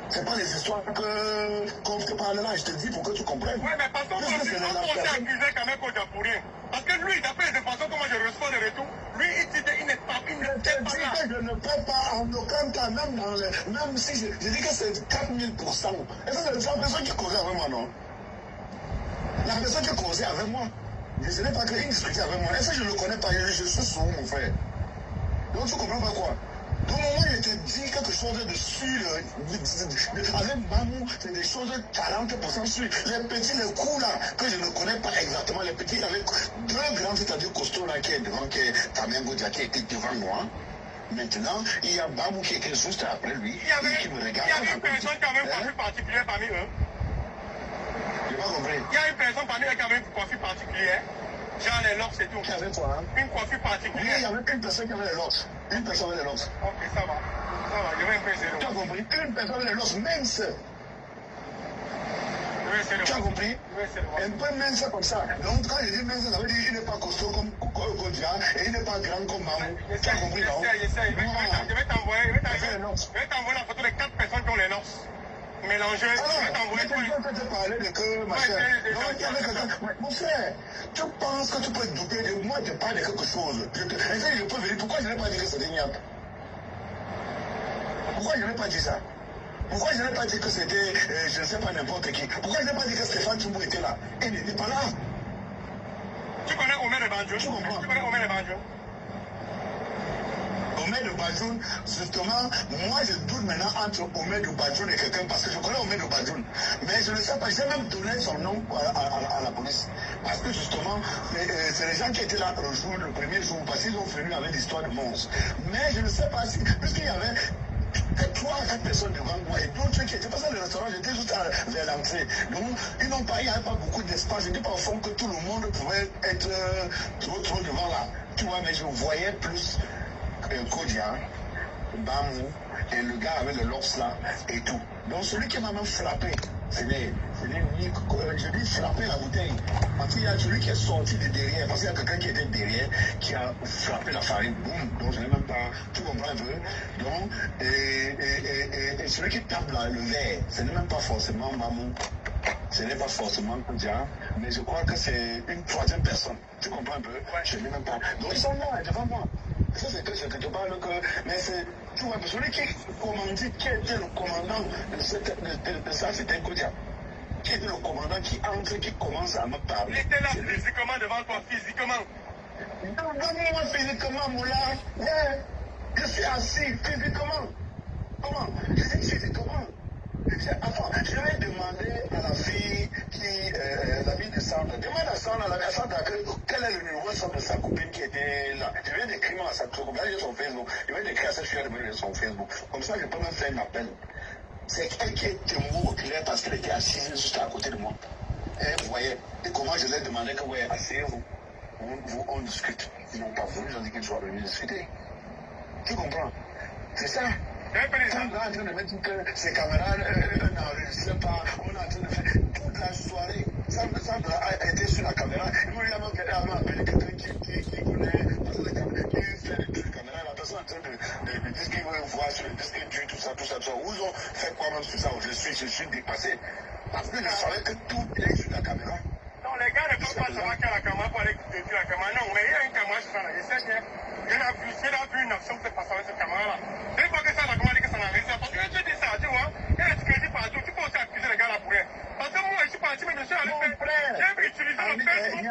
C'est pas les histoires qu'on te parle là, je te dis pour que tu comprennes. Ouais, mais parce qu'on s'est accusé Kamel Kodja pour rien. Parce que lui, d'après les informations que moi je reçois de retour, lui, il n'est pas là. Je ne peux pas en aucun cas, même si je dis que c'est 4000%. Et ça, c'est la personne qui causait avec moi, non? La personne qui causait avec moi. Je n'ai pas créé une discussion avec moi. Et ça, je ne le connais pas. Je suis sourd, mon frère. Donc, tu comprends pas quoi? Donc, au moment où je te dis quelque chose de sûr, avec Mamou, c'est des choses 40% sûres. Les petits, les coups là, que je ne connais pas exactement, les petits avec 2 grands, c'est-à-dire costauds là, qui est devant, qui est Kamel Kodja, qui était devant moi. Maintenant, il y a Mamou qui était juste après lui, et qui me regarde. Il y avait une personne quand même coiffure particulière parmi eux. Je n'ai pas compris. Il y a une personne parmi eux qui avait une coiffure particulière. Genre les locks et tout. Qui avait quoi, hein? Une coiffure particulière. Oui, il y avait une personne qui avait les locks. Une personne avec les locks. Ok, ça va. Ça va, je vais un peu essayer de Tu as compris? Une personne avec les locks minces. Tu as compris? Un peu mince comme ça. Donc quand je dis mince, ça veut dire qu'il n'est pas costaud comme Kodja et il n'est pas grand comme Mamou. Tu as compris, non? Je vais t'envoyer la photo des 4 personnes qui ont les locks. Mélangé, je vais t'envoyer tout. Je te parlais de que, ma chère. Mon frère, tu penses que tu peux te douter de moi, je te parle de quelque chose. Je peux venir. Pourquoi je n'ai pas dit que c'était Niap? Pourquoi je n'ai pas dit ça? Pourquoi je n'ai pas dit que c'était, je ne sais pas, n'importe qui? Pourquoi je n'ai pas dit que Stéphane Tchoubou était là? Il n'était pas là. Tu connais Omer de Banjo? Tu comprends? Tu connais Omer de Banjo? Omer de Badjoun, justement, moi je doute maintenant entre Omer de Badjoun et quelqu'un parce que je connais Omer de Badjoun. Mais je ne sais pas, j'ai même donné son nom à la police. Parce que justement, c'est les gens qui étaient là le premier jour, parce qu'ils ont venu avec l'histoire de monstre. Mais je ne sais pas si, puisqu'il y avait 3 à 4 personnes devant moi et d'autres qui étaient pas dans le restaurant, j'étais juste vers l'entrée. Donc, il n'y avait pas beaucoup d'espace. Je ne dis pas au fond que tout le monde pouvait être trop devant là. Tu vois, mais je voyais plus Kodja, Bamou et le gars avec le lobs là et tout. Donc celui qui m'a même frappé, je dis frapper la bouteille. Parce qu'il y a celui qui est sorti de derrière, parce qu'il y a quelqu'un qui était derrière qui a frappé la farine, boum, donc je n'ai même pas, tu comprends un peu. Donc, et celui qui tape là, le verre, ce n'est même pas forcément Bamou. Ce n'est pas forcément Kodja, mais je crois que c'est une 3e personne. Tu comprends un peu? Je ne sais même pas. Donc ils sont là, devant moi. Ça, c'est que je te parle que. Mais c'est. Tu vois, celui qui commandait, qui était le commandant de ça, c'était Kodja. Qui était le commandant qui entre, qui commence à me parler. Il était là physiquement devant toi, physiquement. Donne-moi physiquement, Moula. Yeah. Je suis assis physiquement. Comment? Je dis physiquement. Attends, je vais demander à la fille qui, la fille de Sandra. Demande à Sandra, quel est le numéro de sa copine qui était là. Je viens d'écrire à sa copine, là, j'ai son Facebook. Je viens d'écrire à sa fille de son Facebook. Comme ça, je peux même faire un appel. C'est elle qui est témoin oculaire parce qu'elle était assise juste à côté de moi. Et vous voyez, et comment je lui ai demandé que, ouais, asseyez-vous. On discute. Ils n'ont pas voulu, ils ont dit qu'ils soient venus discuter. Tu comprends? C'est ça. Sandra est en train de mettre que ces caméras n'enregistrent pas. On est en train de faire toute la soirée. Sandra a été sur la caméra. Il m'a appelé quelqu'un qui connaît, qui fait des trucs de caméra. La personne est en train de dire qu'il veut voir sur le disque dur, tout ça. Où ils ont fait quoi même sur ça? Je suis dépassé. Parce que je savais que tout est sur la caméra. Non, les gars ne peuvent pas savoir qu'il y a la caméra pour aller détruire la caméra. Non, mais il y a une caméra sur ça. Je sais que j'ai vu une action qui s'est passée avec cette caméra-là. Dès fois que ça, la caméra dit que ça n'a réussi. Parce que tu dis ça, tu vois, il y a du crédit partout. Tu peux aussi accuser les gars là pour rien. Parce que moi, je suis parti, mais je suis allé faire. J'ai utilisé le Facebook.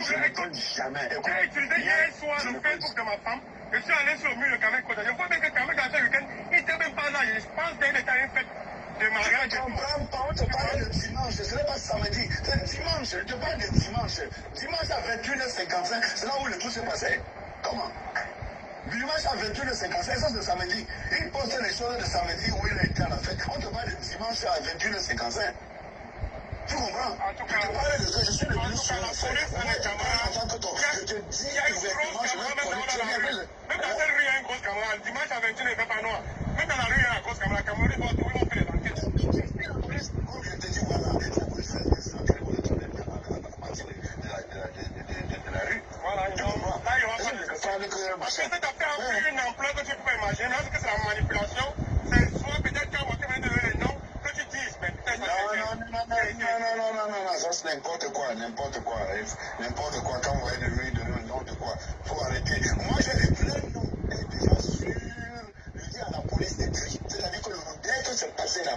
J'ai utilisé hier soir le Facebook de ma femme. Je suis allé sur le mur de Kamel Koda. Je vois bien que Kamel dans ce week-end, il n'était même pas là. Je pense qu'il était à une fête de mariage. Je comprends pas, on te parle de dimanche, ce n'est pas samedi, c'est dimanche, je te parle de dimanche. Dimanche à 21h55, c'est là où le tout s'est passé. Comment? Dimanche à 21h55, ça c'est samedi. Il poste les choses de samedi où il a été à la fête. On te parle de dimanche à 21h55. Tu comprends? Je te parle de ça, je suis le plus sur la fête. En tant que toi, je te dis ouvertement, je vais te même dans cette rue, il y a une grosse caméra. Dimanche à 21h, il ne fait pas noir. Même dans la rue, il y a la grosse caméra. La caméra, ils vont faire les enquêtes. Comme je te dis, voilà, la police fait des enquêtes pour le tourner de la rue. Voilà, là, il y aura pas de parce que cette affaire a pris une ampleur que tu peux imaginer. Est-ce que c'est la manipulation? C'est soit peut-être quand on te donner les noms que tu dises, mais peut-être non, ça c'est n'importe quoi. Quand vous voyez de lui donner le nom de quoi, faut arrêter. Moi, j'ai les plein noms déjà sûr. Je dis à la police des prix. C'est-à-dire que dès que c'est passé là,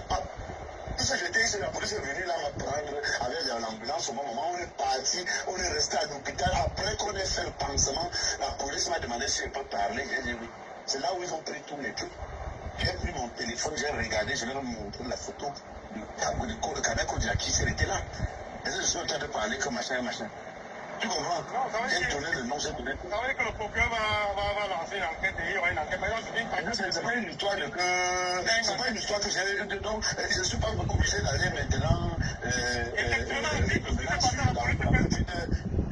tout ça, j'étais ici, la police est venue là me prendre avec l'ambulance. Au moment où on est parti, on est resté à l'hôpital. Après qu'on ait fait le pansement, la police m'a demandé si je peux parler. J'ai dit oui. C'est là où ils ont pris tous les trucs. J'ai pris mon téléphone, j'ai regardé, je vais leur montrer la photo de Kamel Koda qui était là. Et je suis en train de parler que machin. Tu comprends? J'ai donné le nom, j'ai donné. Vous savez que le procureur va lancer une enquête et il y aura une enquête. C'est pas une histoire que j'ai. Donc, je ne suis pas obligé d'aller maintenant.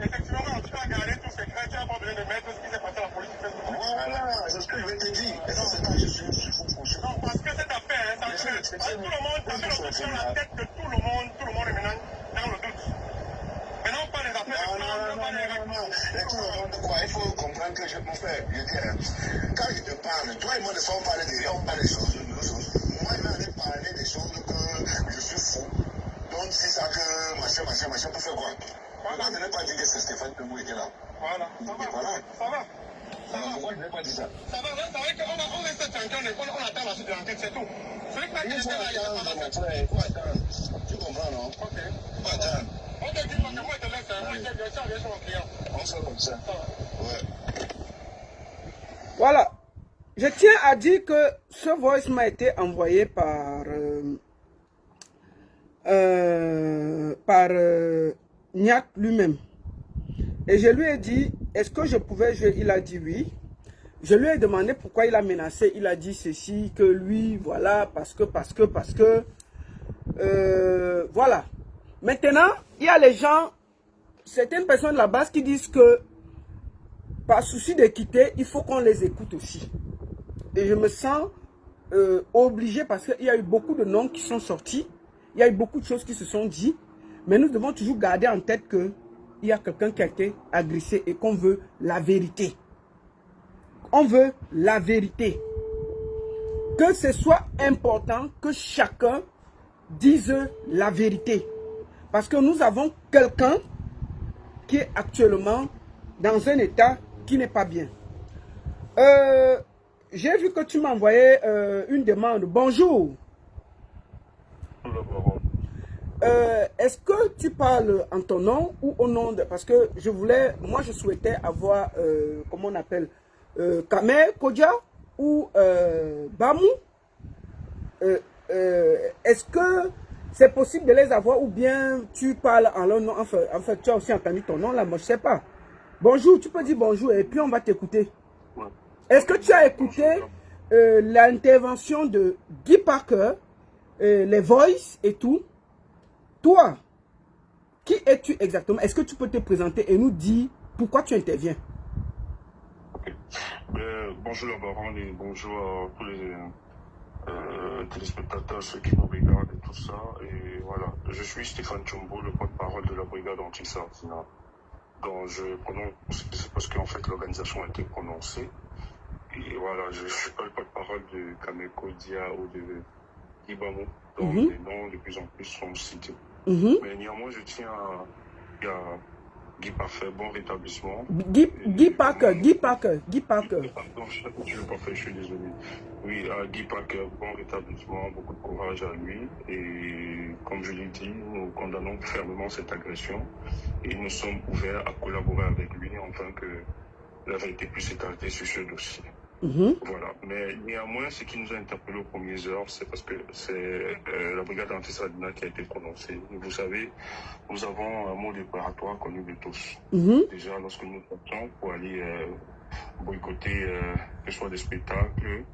Effectivement, tu as gardé tout secret, tu n'as pas besoin de mettre ce qui s'est passé à la police. Voilà, c'est ce que je vais te dire. Et ça, c'est quand je suis fou. Non, parce que cette affaire, ça fait tout le monde, ça fait sur la tête de tout le monde est maintenant dans le doute. Mais non, pas les affaires. Non. Et tout le monde, quoi, il faut comprendre que je peux faire. Quand je te parle, toi et moi ne sommes pas les délires, on parle des choses. Moi, je vais parler des choses que je suis fou. Donc, c'est ça que machin, pour faire quoi? Voilà. Je n'ai pas dit que c'est Stéphane Pemou était là. Voilà, ça va. Pourquoi je n'ai pas dit ça? Ça va, c'est vrai qu'on reste tranquille, on attend la suite de l'enquête, c'est tout. Celui qui Il faut attendre. Tu comprends, non? Ok. Il faut attendre. On te dit, moi, je te laisse, moi, je vais sur mon client. On se fait comme ça. Ouais. Voilà. Je tiens à dire que ce voice m'a été envoyé par Niak lui-même. Et je lui ai dit, est-ce que je pouvais jouer? Il a dit oui. Je lui ai demandé pourquoi il a menacé. Il a dit ceci, que lui, voilà, parce que, voilà. Maintenant, il y a les gens, certaines personnes de la base qui disent que, par souci d'équité, il faut qu'on les écoute aussi. Et je me sens obligé parce qu'il y a eu beaucoup de noms qui sont sortis. Il y a eu beaucoup de choses qui se sont dites. Mais nous devons toujours garder en tête qu'il y a quelqu'un qui a été agressé et qu'on veut la vérité. On veut la vérité. Que ce soit important que chacun dise la vérité. Parce que nous avons quelqu'un qui est actuellement dans un état qui n'est pas bien. J'ai vu que tu m'as envoyé une demande. Bonjour. est-ce que tu parles en ton nom ou au nom de... Parce que moi je souhaitais avoir, comment on appelle, Kame Kodja ou Bamou. Est-ce que c'est possible de les avoir ou bien tu parles en leur nom? En fait, tu as aussi entendu ton nom là, moi je sais pas. Bonjour, tu peux dire bonjour et puis on va t'écouter. Ouais. Est-ce que tu as écouté l'intervention de Guy Parker, les voices et tout? Toi, qui es-tu exactement? Est-ce que tu peux te présenter et nous dire pourquoi tu interviens? Okay. Bonjour la baronne et bonjour à tous les téléspectateurs, ceux qui nous regardent et tout ça. Et voilà, je suis Stéphane Tchombo, le porte-parole de la brigade anti-Sardina. Donc je prononce, c'est parce qu'en fait l'organisation a été prononcée. Et voilà, je ne suis pas le porte-parole de Kameko Dia ou de Ibamo. Donc les noms de plus en plus sont cités. Mais néanmoins, je tiens à Guy Parfait, bon rétablissement. Guy Parker. Pardon, je ne l'ai pas fait, je suis désolé. Oui, Guy Parker, bon rétablissement, beaucoup de courage à lui. Et comme je l'ai dit, nous condamnons fermement cette agression. Et nous sommes ouverts à collaborer avec lui afin que la vérité puisse éclater sur ce dossier. Voilà. Mais néanmoins, ce qui nous a interpellés aux premières heures, c'est parce que c'est la brigade anti-Sardina qui a été prononcée. Vous savez, nous avons un mot préparatoire connu de tous. Déjà, lorsque nous partons pour aller boycotter que ce soit des spectacles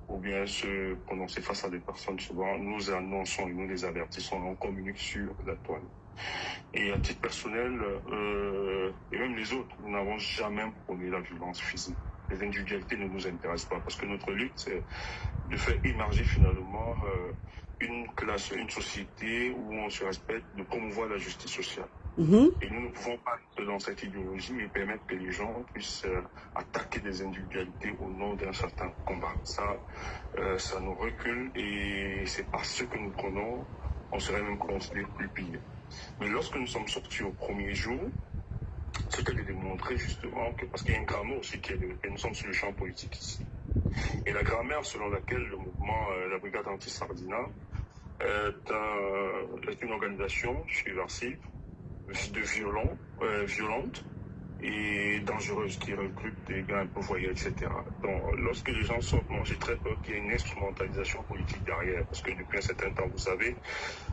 ou bien se prononcer face à des personnes, souvent, nous annonçons et nous les avertissons, on communique sur la toile. Et à titre personnel, et même les autres, nous n'avons jamais prôné la violence physique. Les individualités ne nous intéressent pas parce que notre lutte, c'est de faire émerger finalement une classe, une société où on se respecte, de promouvoir la justice sociale. Et nous ne pouvons pas être dans cette idéologie et permettre que les gens puissent attaquer des individualités au nom d'un certain combat. Ça nous recule et c'est par ce que nous prenons, on serait même considéré plus pire. Mais lorsque nous sommes sortis au premier jour, c'était de démontrer justement que, parce qu'il y a une grammaire aussi qui est développée, nous sommes sur le champ politique ici. Et la grammaire selon laquelle le mouvement, la brigade anti-Sardina, est une organisation subversive, violente et dangereuse qui recrute des gars un peu voyeurs, etc. Donc, lorsque les gens sortent, moi j'ai très peur qu'il y ait une instrumentalisation politique derrière, parce que depuis un certain temps, vous savez,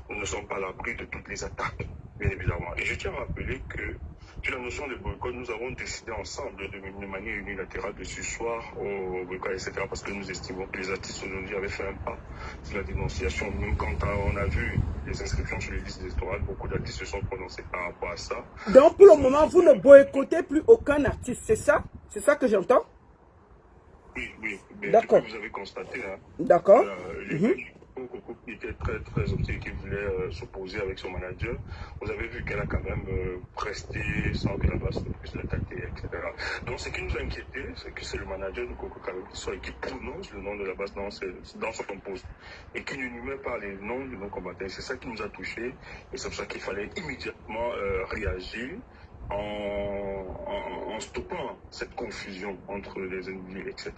nous ne sommes pas à l'abri de toutes les attaques, bien évidemment. Et je tiens à rappeler que sur la notion de boycott, nous avons décidé ensemble de manière unilatérale de s'asseoir au boycott, etc. Parce que nous estimons que les artistes aujourd'hui avaient fait un pas sur la dénonciation. Même quand on a vu les inscriptions sur les listes électorales, beaucoup d'artistes se sont prononcés par rapport à ça. Donc pour le moment, vous ne boycottez plus aucun artiste, c'est ça? C'est ça que j'entends? Oui. D'accord. Vous avez constaté. Hein, d'accord. Coco qui était très obsédé, qui voulait s'opposer avec son manager. Vous avez vu qu'elle a quand même presté sans que la base ne puisse l'attaquer, etc. Donc ce qui nous a inquiété, c'est que c'est le manager de Coco qui prononce le nom de la base dans son poste et qui n'énumère pas les noms de nos combattants. C'est ça qui nous a touchés et c'est pour ça qu'il fallait immédiatement réagir en stoppant cette confusion entre les individus, etc.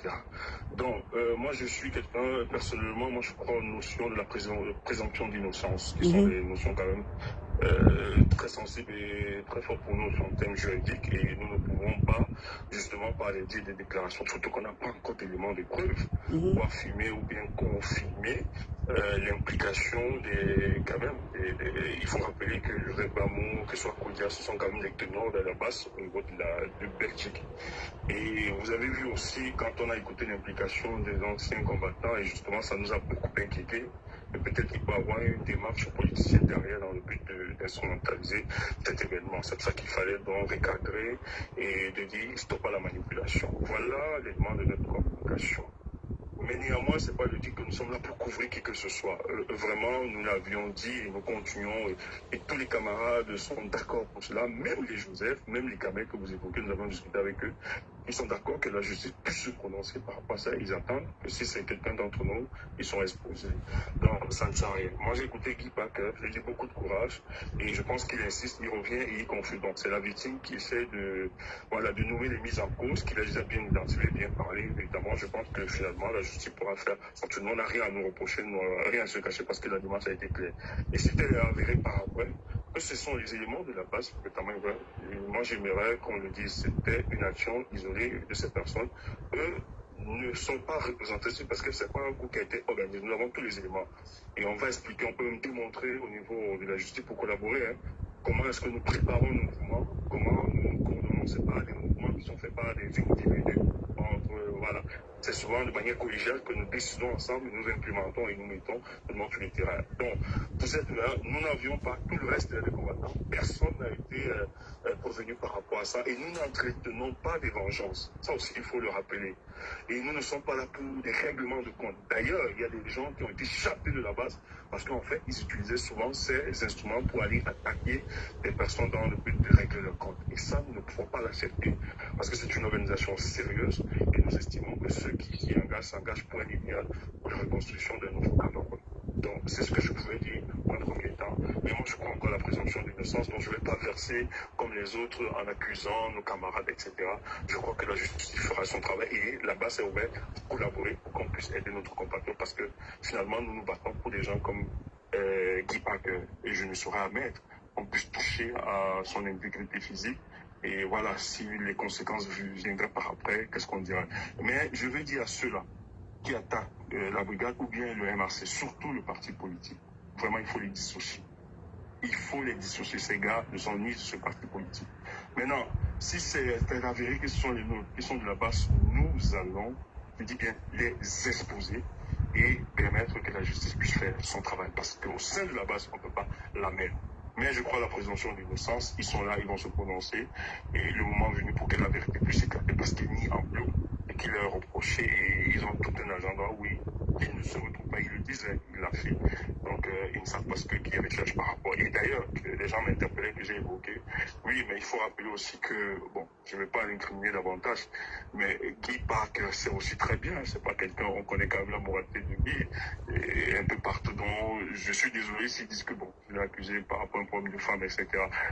Donc, moi, je suis quelqu'un, personnellement, moi, je crois aux notions de la présomption d'innocence, qui sont des notions quand même très sensibles et très fortes pour nous en termes juridiques, et nous ne pouvons pas, justement, parler des déclarations, surtout qu'on n'a pas encore d'éléments de preuve pour affirmer ou bien confirmer l'implication quand même, il faut rappeler que le Rebamo, que ce soit Kodia, ce sont quand même les tenants de la base au niveau de Belgique. Et vous avez vu aussi, quand on a écouté l'implication des anciens combattants, et justement ça nous a beaucoup inquiété, mais peut-être qu'il peut y avoir une démarche politicienne derrière dans le but d'instrumentaliser cet événement. C'est pour ça qu'il fallait donc recadrer et de dire stop à la manipulation. Voilà l'élément de notre communication. Mais néanmoins, ce n'est pas de dire que nous sommes là pour couvrir qui que ce soit. Vraiment, nous l'avions dit et nous continuons. Et tous les camarades sont d'accord pour cela, même les Joseph, même les Kamel que vous évoquez, nous avons discuté avec eux. ils sont d'accord que la justice puisse se prononcer par rapport à ça. Ils attendent que si c'est quelqu'un d'entre nous, ils sont exposés. Donc, ça ne sert à rien. Moi, j'ai écouté Guy Packer, je lui ai dit beaucoup de courage, et je pense qu'il insiste, il revient et il confirme. Donc, c'est la victime qui essaie de nommer les mises en cause, qu'il a déjà bien identifié, bien parlé. Évidemment, je pense que finalement, la justice pourra faire. Tout le monde n'a rien à nous reprocher, rien à se cacher parce que la démarche a été claire. Et si elle est avérée par après, que ce sont les éléments de la base, notamment, moi j'aimerais qu'on le dise, c'était une action isolée de ces personnes. Eux ne sont pas représentés parce que c'est pas un coup qui a été organisé. Nous avons tous les éléments. Et on va expliquer, on peut même démontrer au niveau de la justice pour collaborer, hein, comment est-ce que nous préparons nos mouvements, comment nous coordonnons. C'est pas des mouvements qui sont faits par des individus. Voilà. C'est souvent de manière collégiale que nous décidons ensemble, nous implémentons et nous mettons sur les terrains. Donc, vous êtes là, nous n'avions pas tout le reste des combattants. Personne n'a été prévenu par rapport à ça. Et nous n'entretenons pas des vengeances. Ça aussi, il faut le rappeler. Et nous ne sommes pas là pour des règlements de compte. D'ailleurs, il y a des gens qui ont été chappés de la base parce qu'en fait, ils utilisaient souvent ces instruments pour aller attaquer des personnes dans le but de régler leur compte. Et ça, nous ne pouvons pas l'accepter parce que c'est une organisation sérieuse et nous estimons que ceux qui s'engagent pour un idéal, pour la reconstruction d'un nouveau Cameroun. Donc, c'est ce que je pouvais dire en premier temps. Mais moi, je crois encore à la présomption d'innocence, donc je ne vais pas verser comme les autres en accusant nos camarades, etc. Je crois que la justice fera son travail et la base est ouverte pour collaborer, pour qu'on puisse aider notre compatriote parce que finalement, nous nous battons pour des gens comme Guy Packer et je ne saurais admettre qu'on puisse toucher à son intégrité physique. Et voilà, si les conséquences viendraient par après, qu'est-ce qu'on dirait? Mais je veux dire à ceux-là qui attaquent la brigade ou bien le MRC, surtout le parti politique, vraiment, il faut les dissocier. Il faut les dissocier. Ces gars ne sont ni de ce parti politique. Maintenant, si c'est avéré que ce sont les nôtres qui sont de la base, nous allons, je dis bien, les exposer et permettre que la justice puisse faire son travail. Parce qu'au sein de la base, on ne peut pas la mettre. Mais je crois à la présomption d'innocence. Ils sont là, ils vont se prononcer. Et le moment venu pour que la vérité puisse éclater parce qu'il nie en bleu et qu'il leur reproché et ils ont tout un agenda. Oui, ils ne se retrouvent pas. Ils le disaient, ils l'ont fait. Donc, ils ne savent pas ce qu'il y avait de par rapport. Et d'ailleurs, les gens m'interpellaient que j'ai évoqué. Oui, mais il faut rappeler aussi que, bon, je ne vais pas l'incriminer davantage, mais Guy Packer, c'est aussi très bien. C'est pas quelqu'un, on connaît quand même la moralité de Guy. Et un peu partout. Donc, je suis désolé s'ils disent que, bon, je l'ai accusé par rapport à un problème de femme, etc.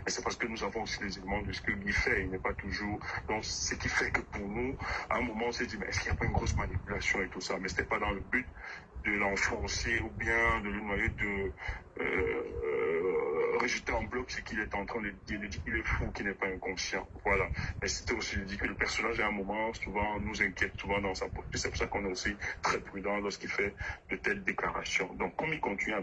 Mais c'est parce que nous avons aussi les éléments de ce que Guy fait. Il n'est pas toujours. Donc, ce qui fait que pour nous, à un moment, on s'est dit, mais est-ce qu'il n'y a pas une grosse manipulation et tout ça? Mais ce n'était pas dans le but de l'enfoncer ou bien de le noyer, de rejeter en bloc ce qu'il est en train de dire, qu'il est fou, qu'il n'est pas inconscient. Voilà. Mais c'était aussi de dire que le personnage, à un moment, souvent, nous inquiète, souvent dans sa posture. C'est pour ça qu'on est aussi très prudent lorsqu'il fait de telles déclarations. Donc, comme il continue à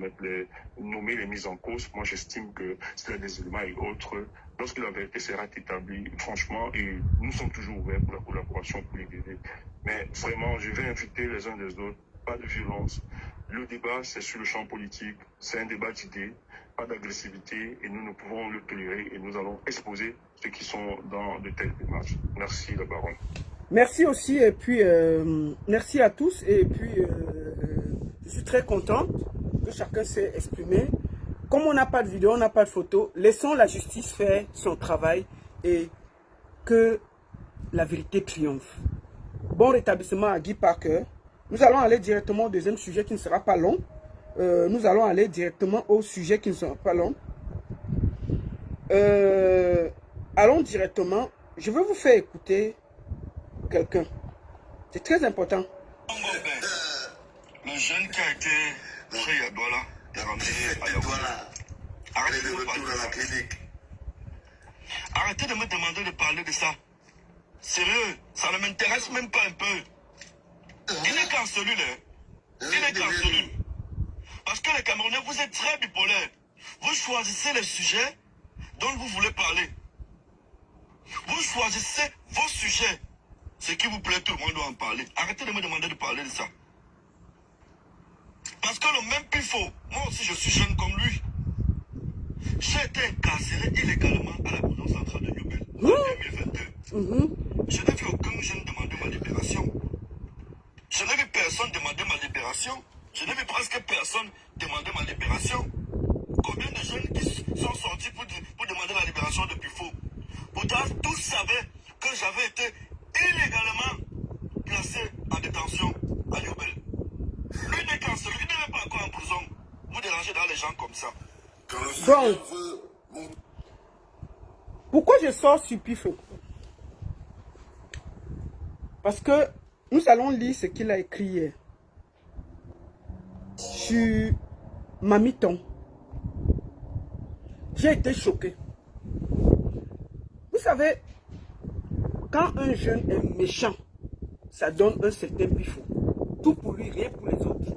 nommer les mises en cause, moi, j'estime que c'est des éléments et autres. Lorsque la vérité sera établie, franchement, et nous sommes toujours ouverts pour la collaboration, pour les aider. Mais vraiment, je vais inviter les uns des autres, pas de violence. Le débat, c'est sur le champ politique, c'est un débat d'idées, pas d'agressivité, et nous ne pouvons le tolérer, et nous allons exposer ceux qui sont dans de telles démarches. Merci, le baron. Merci aussi, et puis merci à tous, et puis je suis très content que chacun s'est exprimé. Comme on n'a pas de vidéo, on n'a pas de photo, laissons la justice faire son travail et que la vérité triomphe. Bon rétablissement à Guy Packer. Nous allons aller directement au deuxième sujet qui ne sera pas long. Nous allons aller directement au sujet qui ne sera pas long. Allons directement. Je vais vous faire écouter quelqu'un. C'est très important. Le jeune qui a été pris à Douala est ramené à Yaoundé. Arrêtez de me demander de parler de ça. Sérieux, ça ne m'intéresse même pas un peu. Il n'est qu'en cellule, hein. Il n'est qu'en cellule. Parce que les Camerounais, vous êtes très bipolaires. Vous choisissez les sujets dont vous voulez parler. Vous choisissez vos sujets. Ce qui vous plaît, tout le monde doit en parler. Arrêtez de me demander de parler de ça. Parce que le même pifo, moi aussi je suis jeune comme lui. J'ai été incarcéré illégalement à la prison centrale de Yobel en 2022. Je n'ai vu aucun jeune demander ma libération. Je n'ai vu personne demander ma libération. Je n'ai vu presque personne demander ma libération. Combien de jeunes qui sont sortis pour demander la libération de Pifo? Pourtant, tous savaient que j'avais été illégalement placé en détention à Liobel. Lui n'est qu'en celui qui n'est pas encore en prison. Vous dérangez dans les gens comme ça. Bon. Pourquoi je sors sur Pifo? Parce que nous allons lire ce qu'il a écrit hier. Sur Mamiton. J'ai été choqué. Vous savez, quand un jeune est méchant, ça donne un certain Pifo. Tout pour lui, rien pour les autres.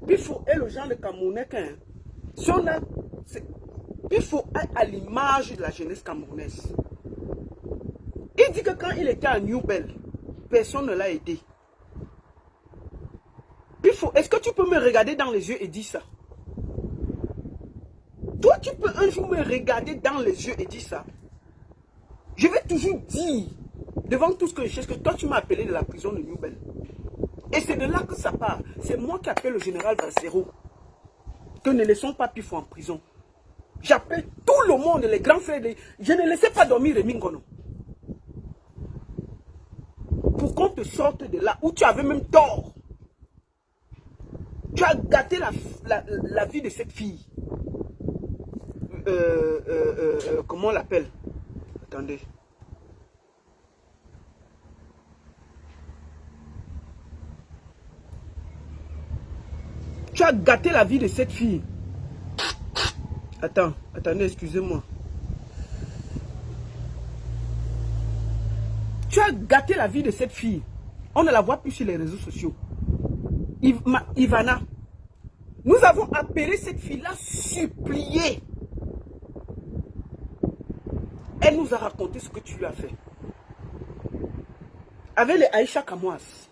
Pifo est le genre de Camerounais qu'un. Si on a... Pifo est à l'image de la jeunesse camerounaise. Il dit que quand il était à New Bell, personne ne l'a aidé. Pifo, est-ce que tu peux me regarder dans les yeux et dire ça? Toi, tu peux un jour me regarder dans les yeux et dire ça? Je vais toujours dire, devant tout ce que je cherche, que toi, tu m'as appelé de la prison de New Bell. Et c'est de là que ça part. C'est moi qui appelle le général Valsero. Que ne laissons pas Pifo en prison. J'appelle tout le monde, les grands frères. Je ne laissais pas dormir Rémi Ngono. Pour qu'on te sorte de là où tu avais même tort. Tu as gâté la vie de cette fille. Comment on l'appelle? Attendez. Tu as gâté la vie de cette fille. Attendez, excusez-moi. Tu as gâté la vie de cette fille. On ne la voit plus sur les réseaux sociaux. Ivana. Nous avons appelé cette fille-là suppliée. Elle nous a raconté ce que tu lui as fait. Avec les Aïcha Kamouas.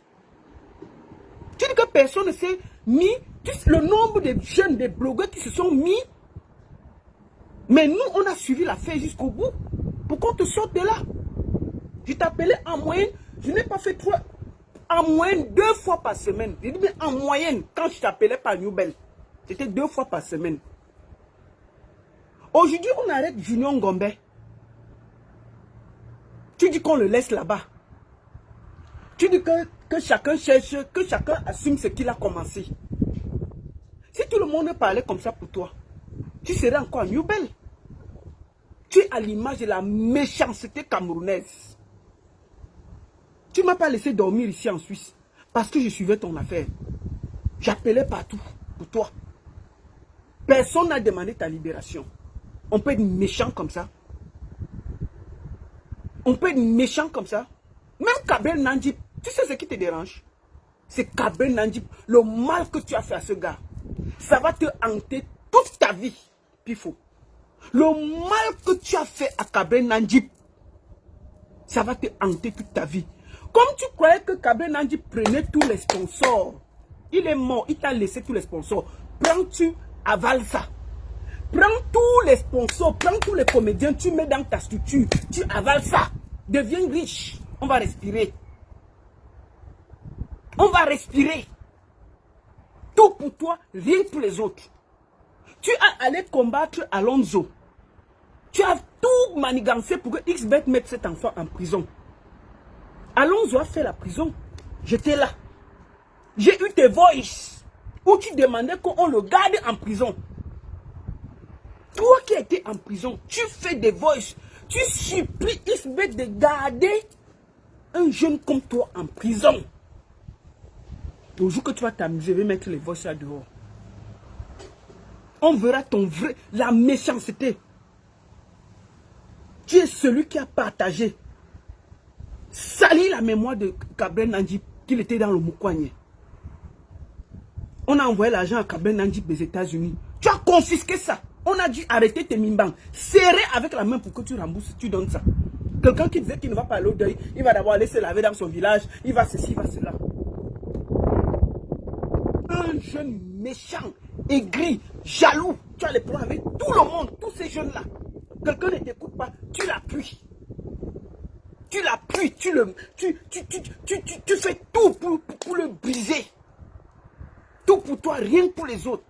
Tu dis que personne ne s'est mis. Le nombre de jeunes, des blogueurs qui se sont mis. Mais nous, on a suivi l'affaire jusqu'au bout. Pour qu'on te sorte de là. Je t'appelais en moyenne. Je n'ai pas fait 3. En moyenne 2 fois par semaine. Je dis bien en moyenne, quand je t'appelais par New Bell, c'était 2 fois par semaine. Aujourd'hui, on arrête Junior Ngombe. Tu dis qu'on le laisse là-bas. Tu dis que chacun cherche, que chacun assume ce qu'il a commencé. Si tout le monde parlait comme ça pour toi, tu serais encore à New Bell. Tu es à l'image de la méchanceté camerounaise. Tu ne m'as pas laissé dormir ici en Suisse parce que je suivais ton affaire. J'appelais partout pour toi. Personne n'a demandé ta libération. On peut être méchant comme ça. On peut être méchant comme ça. Même Kabel Nandip, tu sais ce qui te dérange? C'est Kabel Nandip, le mal que tu as fait à ce gars. Ça va te hanter toute ta vie, Pifo. Le mal que tu as fait à Kabel Nandip, ça va te hanter toute ta vie. Comme tu croyais que Kabel Nandip prenait tous les sponsors, il est mort, il t'a laissé tous les sponsors. Prends-tu, avale ça. Prends tous les sponsors, prends tous les comédiens, tu mets dans ta structure, tu avales ça. Deviens riche, on va respirer. On va respirer. Tout pour toi, rien pour les autres. Tu as allé combattre Alonso. Tu as tout manigancé pour que XBet mette cet enfant en prison. Alonso a fait la prison. J'étais là. J'ai eu tes voices où tu demandais qu'on le garde en prison. Toi qui étais en prison, tu fais des voices. Tu supplies XBet de garder un jeune comme toi en prison. Le jour que tu vas t'amuser, je vais mettre les voices là dehors. On verra ton vrai, la méchanceté. Tu es celui qui a partagé, sali la mémoire de Kabel Nandip, qu'il était dans le Moukouanye. On a envoyé l'argent à Kabel Nandip des États-Unis. Tu as confisqué ça. On a dû arrêter tes mimbans. Serrer avec la main pour que tu rembourses, tu donnes ça. Quelqu'un qui disait qu'il ne va pas aller au deuil, il va d'abord aller se laver dans son village, il va ceci, il va cela. Un jeune méchant, aigri, jaloux, tu as les problèmes avec tout le monde, tous ces jeunes-là. Quelqu'un ne t'écoute pas, tu l'appuies. Tu l'appuies, tu fais tout pour le briser. Tout pour toi, rien pour les autres.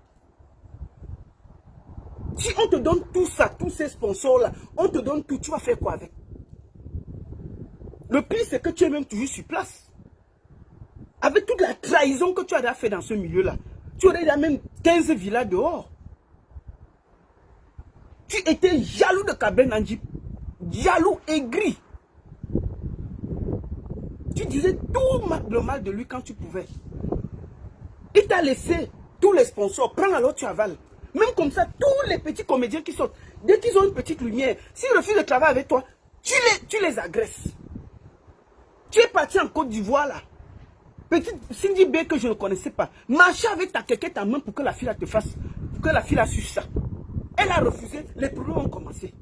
Si on te donne tout ça, tous ces sponsors-là, on te donne tout, tu vas faire quoi avec? Le pire, c'est que tu es même toujours sur place. Avec toute la trahison que tu as fait dans ce milieu-là, tu aurais déjà même 15 villas dehors. Tu étais jaloux de Kabren Nandjip. Jaloux, aigri. Tu disais tout le mal de lui quand tu pouvais. Il t'a laissé tous les sponsors. Prends alors, tu avales. Même comme ça, tous les petits comédiens qui sortent, dès qu'ils ont une petite lumière, s'ils refusent de travailler avec toi, tu les agresses. Tu es parti en Côte d'Ivoire là. Petite Cindy B que je ne connaissais pas. Marcher avec ta quéquette en main pour que la fille te fasse, pour que la fille suce ça. Elle a refusé, les problèmes ont commencé.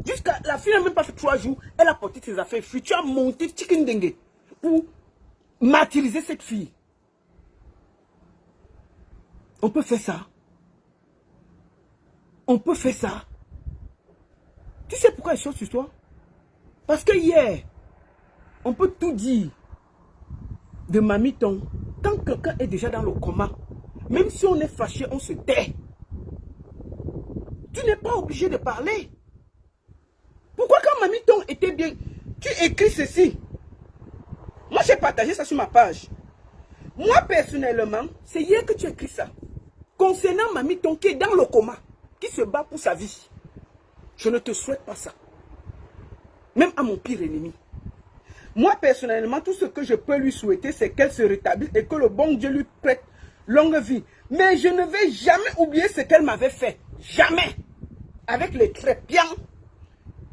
Jusqu'à la fille n'a même pas fait 3 jours, elle a porté ses affaires. Tu as monté chicken dengue pour martyriser cette fille. On peut faire ça. On peut faire ça. Tu sais pourquoi je suis sur toi? Parce que hier, on peut tout dire de Mamiton. Quand quelqu'un est déjà dans le coma, même si on est fâché, on se tait. Tu n'es pas obligé de parler. Pourquoi quand Mamiton était bien, tu écris ceci? Moi, j'ai partagé ça sur ma page. Moi, personnellement, c'est hier que tu écris ça. Concernant Mamiton qui est dans le coma, qui se bat pour sa vie. Je ne te souhaite pas ça. Même à mon pire ennemi. Moi, personnellement, tout ce que je peux lui souhaiter, c'est qu'elle se rétablisse et que le bon Dieu lui prête longue vie. Mais je ne vais jamais oublier ce qu'elle m'avait fait. Jamais. Avec les trépieds.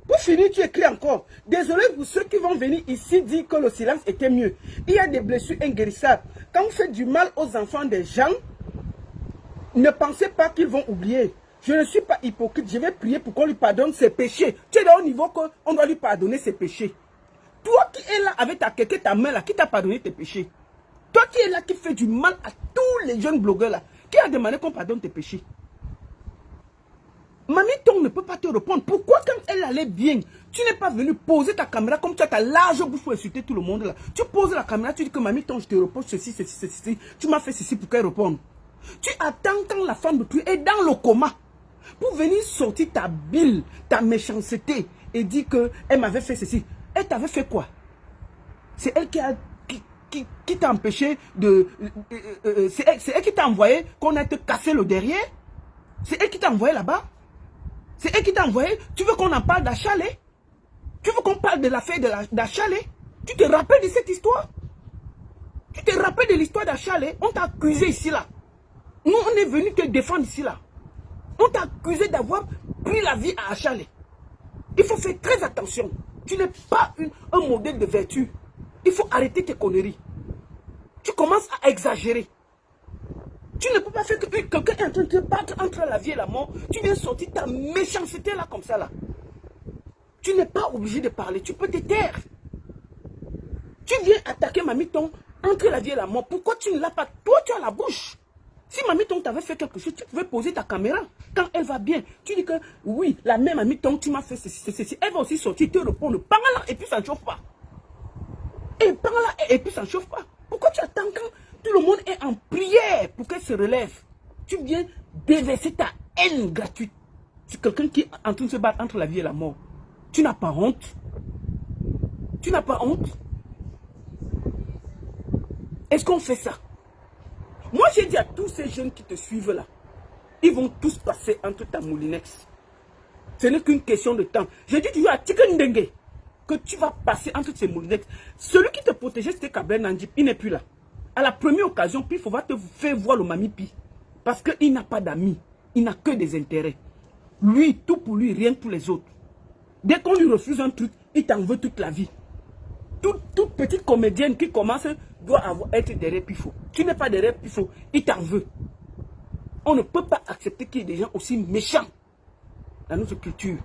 Pour finir, tu écris encore. Désolé pour ceux qui vont venir ici dire que le silence était mieux. Il y a des blessures inguérissables. Quand vous faites du mal aux enfants des gens, ne pensez pas qu'ils vont oublier. Je ne suis pas hypocrite. Je vais prier pour qu'on lui pardonne ses péchés. Tu es dans le niveau qu'on doit lui pardonner ses péchés. Toi qui es là avec ta quéquette, ta main là, qui t'a pardonné tes péchés. Toi qui es là, qui fait du mal à tous les jeunes blogueurs là, qui a demandé qu'on pardonne tes péchés. Mamiton ne peut pas te répondre. Pourquoi quand elle allait bien, tu n'es pas venu poser ta caméra comme tu as ta large bouche pour insulter tout le monde là. Tu poses la caméra, tu dis que Mamiton, je te repose ceci, ceci, ceci. Tu m'as fait ceci pour qu'elle réponde. Tu attends quand la femme de tu est dans le coma pour venir sortir ta bile, ta méchanceté et dire qu'elle m'avait fait ceci. Elle t'avait fait quoi? C'est elle qui t'a empêché de... c'est elle qui t'a envoyé qu'on a te cassé le derrière. C'est elle qui t'a envoyé là-bas. C'est elle qui t'a envoyé. Tu veux qu'on en parle d'Achalé? Tu veux qu'on parle de l'affaire d'Achalé? Tu te rappelles de cette histoire? Tu te rappelles de l'histoire d'Achalé? On t'a accusé ici là. Nous, on est venu te défendre ici là. On t'a accusé d'avoir pris la vie à Achalé. Il faut faire très attention. Tu n'es pas un modèle de vertu. Il faut arrêter tes conneries. Tu commences à exagérer. Tu ne peux pas faire que quelqu'un est en train de te battre entre la vie et la mort. Tu viens sortir ta méchanceté là comme ça là. Tu n'es pas obligé de parler. Tu peux te taire. Tu viens attaquer Mamiton entre la vie et la mort. Pourquoi tu ne l'as pas? Toi, tu as la bouche. Si Mamiton t'avait fait quelque chose, tu pouvais poser ta caméra. Quand elle va bien, tu dis que oui, la même Mamiton, tu m'as fait ceci. Elle va aussi sortir, te répondre. Parle là et puis ça ne chauffe pas. Et parle là et puis ça ne chauffe pas. Pourquoi tu attends quand tout le monde est en prière pour qu'elle se relève? Tu viens déverser ta haine gratuite sur quelqu'un qui est en train de se battre entre la vie et la mort. Tu n'as pas honte? Tu n'as pas honte? Est-ce qu'on fait ça? Moi, j'ai dit à tous ces jeunes qui te suivent là, ils vont tous passer entre ta moulinex. Ce n'est qu'une question de temps. J'ai dit toujours à Tikendengue que tu vas passer entre ces moulinex. Celui qui te protégeait, c'était Kabren Nandjip, il n'est plus là. À la première occasion, puis il faudra te faire voir le Mamipi. Parce qu'il n'a pas d'amis. Il n'a que des intérêts. Lui, tout pour lui, rien pour les autres. Dès qu'on lui refuse un truc, il t'en veut toute la vie. Toute petite comédienne qui commence doit être derrière Pifo. Tu n'es pas derrière Pifo, il t'en veut. On ne peut pas accepter qu'il y ait des gens aussi méchants dans notre culture.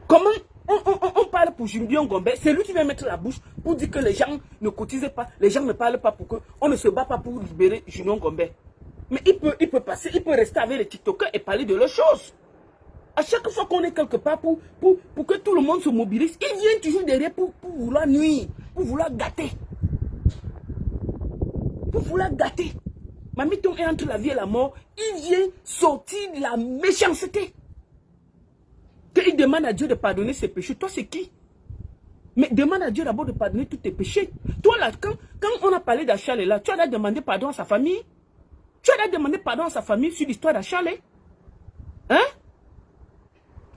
Comment on parle pour Julien Gombe? C'est lui qui vient mettre la bouche pour dire que les gens ne cotisent pas, les gens ne parlent pas pour qu'on ne se bat pas pour libérer Julien Gombe. Mais il peut passer, il peut rester avec les TikTokers et parler de leurs choses. À chaque fois qu'on est quelque part pour que tout le monde se mobilise, il vient toujours derrière pour vouloir nuire, pour vouloir gâter. Pour vouloir gâter. Mamiton est entre la vie et la mort, il vient sortir de la méchanceté. Qu'il demande à Dieu de pardonner ses péchés. Toi, c'est qui? Mais demande à Dieu d'abord de pardonner tous tes péchés. Toi là, quand on a parlé d'Achalé là, tu as demandé pardon à sa famille. Tu as demandé pardon à sa famille sur l'histoire d'Achalé. Hein?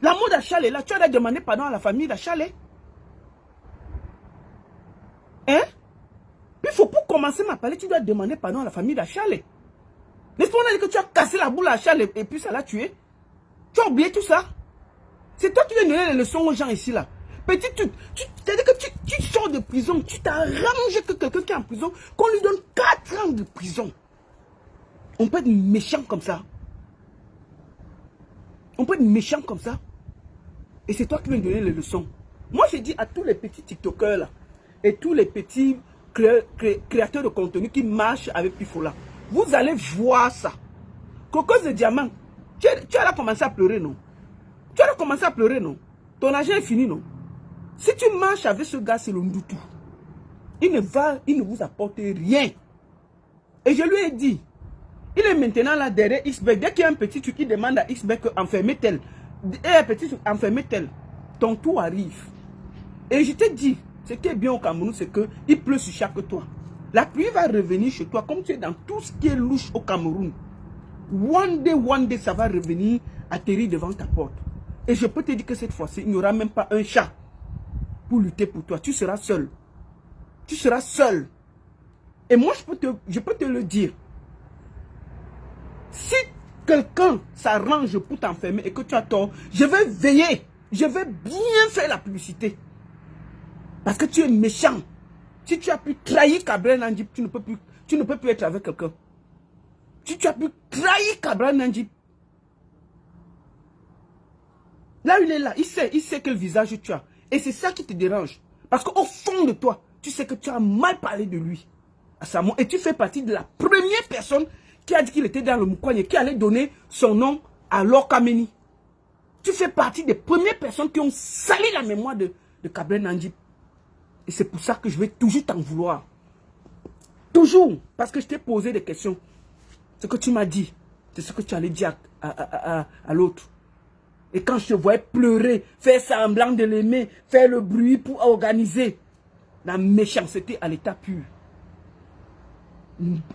L'amour d'Achalé là, tu as demandé pardon à la famille d'Achalé. Hein? Puis il faut pour commencer à parler, tu dois demander pardon à la famille d'Achalé. N'est-ce pas, on a dit que tu as cassé la boule à Achalé et puis ça l'a tué? Tu as oublié tout ça? C'est toi qui viens donner les leçons aux gens ici là. Petit, c'est-à-dire que tu sors de prison, tu t'arranges que quelqu'un qui est en prison, qu'on lui donne 4 ans de prison. On peut être méchant comme ça. On peut être méchant comme ça. Et c'est toi qui viens donner les leçons. Moi, j'ai dit à tous les petits TikTokers là, et tous les petits créateurs de contenu qui marchent avec Pifola, vous allez voir ça. Cocos de diamant, tu as commencé à pleurer, non? Tu as commencé à pleurer, non? Ton argent est fini, non? Si tu marches avec ce gars, c'est le Ndoutou. Il ne vous apporte rien. Et je lui ai dit, il est maintenant là derrière Xbek. Dès qu'il y a un petit truc qui demande à Xbek enfermer tel, et un petit truc enfermer tel, ton tour arrive. Et je te dis, ce qui est bien au Cameroun, c'est qu'il pleut sur chaque toit. La pluie va revenir chez toi, comme tu es dans tout ce qui est louche au Cameroun. One day, ça va revenir atterrir devant ta porte. Et je peux te dire que cette fois-ci, il n'y aura même pas un chat pour lutter pour toi. Tu seras seul. Tu seras seul. Et moi, je peux te le dire. Si quelqu'un s'arrange pour t'enfermer et que tu as tort, je vais veiller. Je vais bien faire la publicité. Parce que tu es méchant. Si tu as pu trahir Cabral Nandip, tu ne peux plus être avec quelqu'un. Si tu as pu trahir Cabral Nandip, là il est là, il sait quel visage tu as. Et c'est ça qui te dérange. Parce qu'au fond de toi, tu sais que tu as mal parlé de lui. À sa mort. Et tu fais partie de la première personne qui a dit qu'il était dans le Moukouanye, qui allait donner son nom à Lorkameni. Tu fais partie des premières personnes qui ont sali la mémoire de Cabral Nandip. Et c'est pour ça que je vais toujours t'en vouloir. Toujours. Parce que je t'ai posé des questions. Ce que tu m'as dit, c'est ce que tu allais dire à l'autre. Et quand je te voyais pleurer, faire semblant de l'aimer, faire le bruit pour organiser, la méchanceté à l'état pur.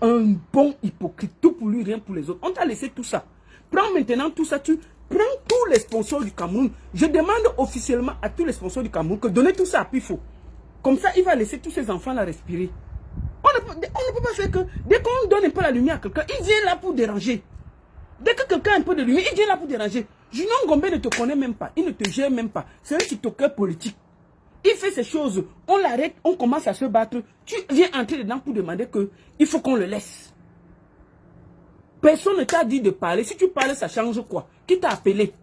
Un bon hypocrite, tout pour lui, rien pour les autres. On t'a laissé tout ça. Prends maintenant tout ça, tu prends tous les sponsors du Cameroun. Je demande officiellement à tous les sponsors du Cameroun que donnez tout ça à Pifo. Comme ça, il va laisser tous ces enfants-là respirer. On ne peut pas faire que, dès qu'on donne un peu la lumière à quelqu'un, il vient là pour déranger. Dès que quelqu'un a un peu de lumière, il vient là pour déranger. Junior Ngombe ne te connaît même pas, il ne te gère même pas. C'est un TikToker politique. Il fait ces choses, on l'arrête, on commence à se battre. Tu viens entrer dedans pour demander que il faut qu'on le laisse. Personne ne t'a dit de parler. Si tu parles, ça change quoi? Qui t'a appelé?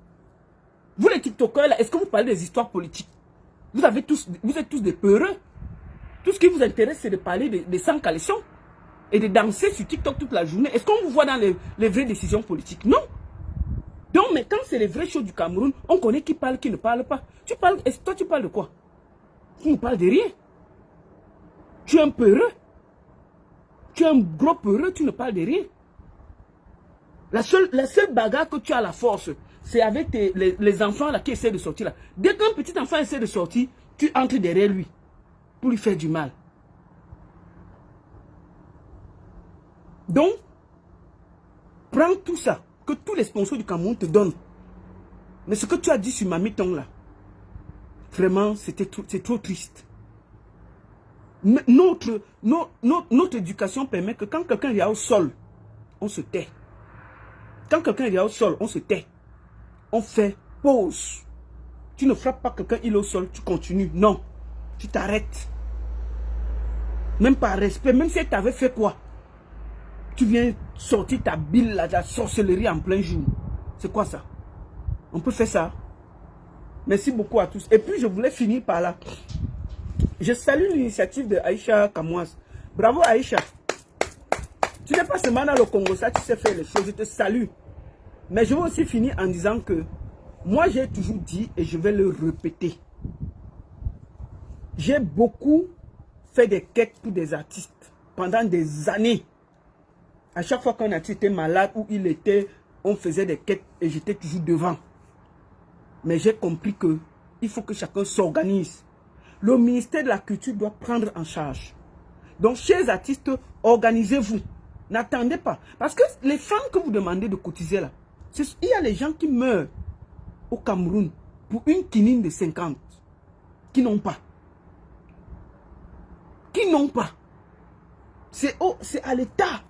Vous les TikTokers là, est-ce que vous parlez des histoires politiques? Vous êtes tous des peureux. Tout ce qui vous intéresse, c'est de parler des sans caleçons et de danser sur TikTok toute la journée. Est-ce qu'on vous voit dans les vraies décisions politiques? Non. Donc, mais quand c'est les vraies choses du Cameroun, on connaît qui parle, qui ne parle pas. Toi, tu parles de quoi? Tu ne parles de rien. Tu es un peureux. Tu es un gros peureux, tu ne parles de rien. La seule bagarre que tu as à la force, c'est avec les enfants là qui essaient de sortir là. Dès qu'un petit enfant essaie de sortir, tu entres derrière lui pour lui faire du mal. Donc, prends tout ça que tous les sponsors du Cameroun te donnent. Mais ce que tu as dit sur Mamiton là, vraiment, c'est trop triste. Notre éducation permet que quand quelqu'un est au sol, on se tait. Quand quelqu'un est au sol, on se tait. On fait pause. Tu ne frappes pas quelqu'un, il est au sol, tu continues. Non, tu t'arrêtes. Même par respect, même si tu avais fait quoi? Tu viens sortir ta bile, la sorcellerie en plein jour. C'est quoi ça? On peut faire ça. Merci beaucoup à tous. Et puis je voulais finir par là. Je salue l'initiative de Aïcha Kamouas. Bravo Aïcha. Tu n'es pas seulement dans le Congo, ça tu sais faire les choses, je te salue. Mais je veux aussi finir en disant que moi j'ai toujours dit et je vais le répéter. J'ai beaucoup fait des quêtes pour des artistes pendant des années. À chaque fois qu'un artiste était malade ou il était, on faisait des quêtes et j'étais toujours devant. Mais j'ai compris que il faut que chacun s'organise. le ministère de la Culture doit prendre en charge. Donc, chers artistes, organisez-vous. N'attendez pas. Parce que les femmes que vous demandez de cotiser là, il y a les gens qui meurent au Cameroun pour une quinine de 50 qui n'ont pas. Qui n'ont pas. C'est à l'État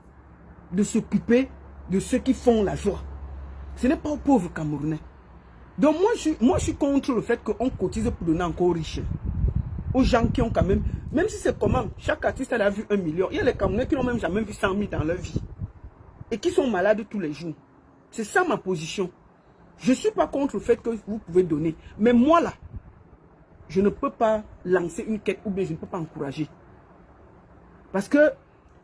de s'occuper de ceux qui font la joie. Ce n'est pas aux pauvres Camerounais. Donc moi je suis contre le fait qu'on cotise pour donner encore aux riches. Aux gens qui ont quand même si c'est comment, chaque artiste a vu 1 million. Il y a les Camerounais qui n'ont même jamais vu 100 000 dans leur vie. Et qui sont malades tous les jours. C'est ça ma position. Je ne suis pas contre le fait que vous pouvez donner. Mais moi là, je ne peux pas lancer une quête ou bien je ne peux pas encourager. Parce que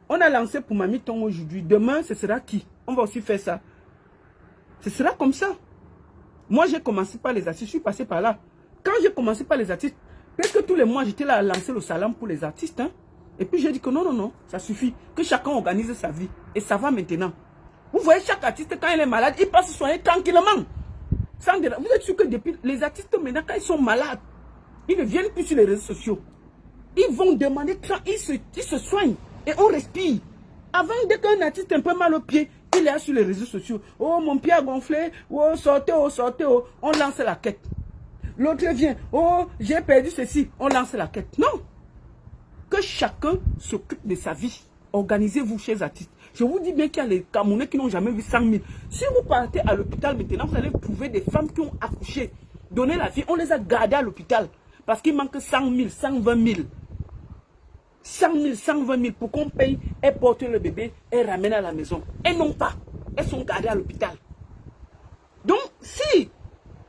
on a lancé pour Mamie Ton aujourd'hui. Demain, ce sera qui? On va aussi faire ça. Ce sera comme ça. Moi, j'ai commencé par les artistes. Je suis passé par là. Quand j'ai commencé par les artistes, presque tous les mois, j'étais là à lancer le salam pour les artistes. Hein. Et puis, j'ai dit que non, ça suffit. Que chacun organise sa vie. Et ça va maintenant. Vous voyez, chaque artiste, quand il est malade, il passe se soigner tranquillement. Vous êtes sûr que depuis les artistes, maintenant, quand ils sont malades, ils ne viennent plus sur les réseaux sociaux. Ils vont demander quand ils se soignent. Et on respire. Avant, dès qu'un artiste a un peu mal au pied, il est sur les réseaux sociaux. Oh, mon pied a gonflé. Oh, sortez, oh, sortez, oh. On lance la quête. L'autre vient. Oh, j'ai perdu ceci. On lance la quête. Non. Que chacun s'occupe de sa vie. Organisez-vous, chers artistes. Je vous dis bien qu'il y a les Camerounais qui n'ont jamais vu 100 000. Si vous partez à l'hôpital maintenant, vous allez trouver des femmes qui ont accouché, donné la vie. On les a gardées à l'hôpital. Parce qu'il manque 100 000, 120 000. 100 000, 120 000 pour qu'on paye, elles portent le bébé et ramènent à la maison. Elles n'ont pas. Elles sont gardées à l'hôpital. Donc, si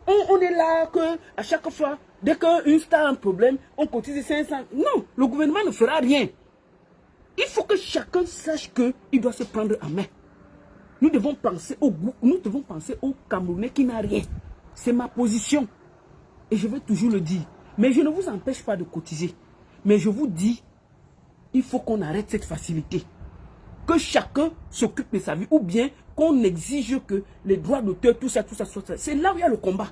on est là que à chaque fois, dès qu'une star a un problème, on cotise 500. Non, le gouvernement ne fera rien. Il faut que chacun sache qu'il doit se prendre en main. Nous devons penser au Camerounais qui n'a rien. C'est ma position. Et je vais toujours le dire. Mais je ne vous empêche pas de cotiser. Mais je vous dis, il faut qu'on arrête cette facilité. Que chacun s'occupe de sa vie. Ou bien qu'on exige que les droits d'auteur, tout ça. C'est là où il y a le combat.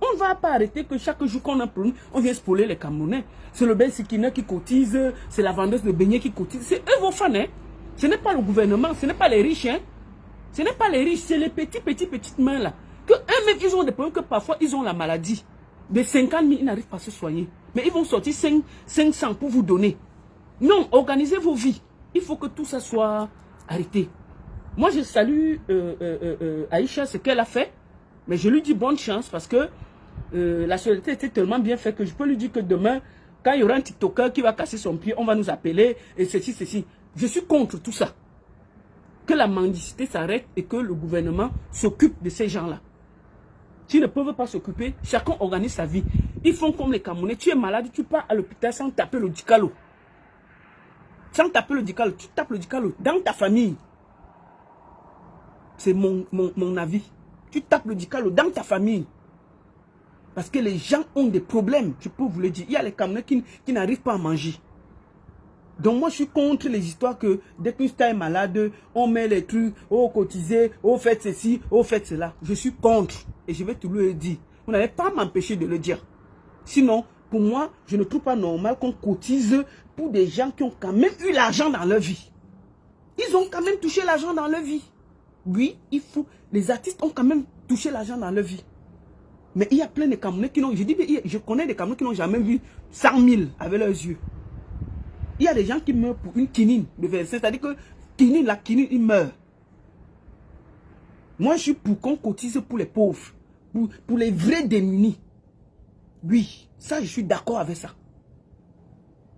On ne va pas arrêter que chaque jour qu'on a un problème, on vient spoiler les Camerounais. C'est le Ben Sikina qui cotise, c'est la vendeuse de beignets qui cotise. C'est eux vos fans. Hein? Ce n'est pas le gouvernement, ce n'est pas les riches. Hein? Ce n'est pas les riches, c'est les petites mains là. Que eux-mêmes, ils ont des problèmes que parfois ils ont la maladie. De 50 000, ils n'arrivent pas à se soigner. Mais ils vont sortir 500 pour vous donner. Non, organisez vos vies. Il faut que tout ça soit arrêté. Moi, je salue Aïcha, ce qu'elle a fait. Mais je lui dis bonne chance parce que la société était tellement bien faite que je peux lui dire que demain, quand il y aura un TikToker qui va casser son pied, on va nous appeler et ceci. Je suis contre tout ça. Que la mendicité s'arrête et que le gouvernement s'occupe de ces gens-là. S'ils ne peuvent pas s'occuper, chacun organise sa vie. Ils font comme les Camerounais. Tu es malade, tu pars à l'hôpital sans taper le dicalo. Sans taper le dicalo, tu tapes le dicalo dans ta famille. C'est mon avis. Tu tapes le dicalo dans ta famille. Parce que les gens ont des problèmes, je peux vous le dire. Il y a les Camerounais qui n'arrivent pas à manger. Donc moi je suis contre les histoires que dès qu'une star est malade, on met les trucs, oh cotisez, oh faites ceci, oh faites cela. Je suis contre. Et je vais tout le dire. Vous n'allez pas m'empêcher de le dire. Sinon, pour moi, je ne trouve pas normal qu'on cotise pour des gens qui ont quand même eu l'argent dans leur vie. Ils ont quand même touché l'argent dans leur vie. Oui, il faut. Les artistes ont quand même touché l'argent dans leur vie. Mais il y a plein de Camerounais qui n'ont... Je connais des Camerounais qui n'ont jamais vu 100 000 avec leurs yeux. Il y a des gens qui meurent pour une quinine de 25. C'est-à-dire que la quinine, il meurt. Moi, je suis pour qu'on cotise pour les pauvres. Pour les vrais démunis. Oui, ça, je suis d'accord avec ça.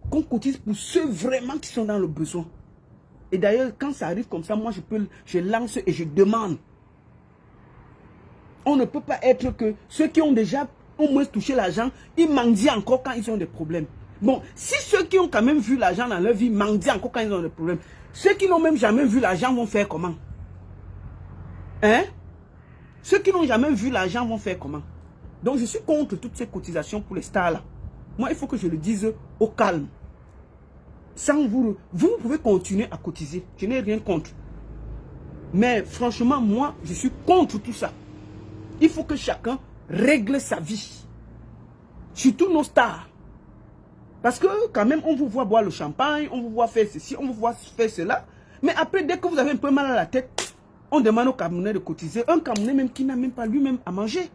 Qu'on cotise pour ceux vraiment qui sont dans le besoin. Et d'ailleurs, quand ça arrive comme ça, moi, je lance et je demande. On ne peut pas être que ceux qui ont déjà au moins touché l'argent, ils mendient encore quand ils ont des problèmes. Bon, si ceux qui ont quand même vu l'argent dans leur vie mendient encore quand ils ont des problèmes, ceux qui n'ont même jamais vu l'argent vont faire comment? Hein? Ceux qui n'ont jamais vu l'argent vont faire comment? Donc je suis contre toutes ces cotisations pour les stars là. Moi, il faut que je le dise au calme. Sans vous pouvez continuer à cotiser. Je n'ai rien contre. Mais franchement, moi, je suis contre tout ça. Il faut que chacun règle sa vie. Surtout nos stars. Parce que quand même, on vous voit boire le champagne, on vous voit faire ceci, on vous voit faire cela. Mais après, dès que vous avez un peu mal à la tête, on demande au Camerounais de cotiser. Un Camerounais même qui n'a même pas lui-même à manger.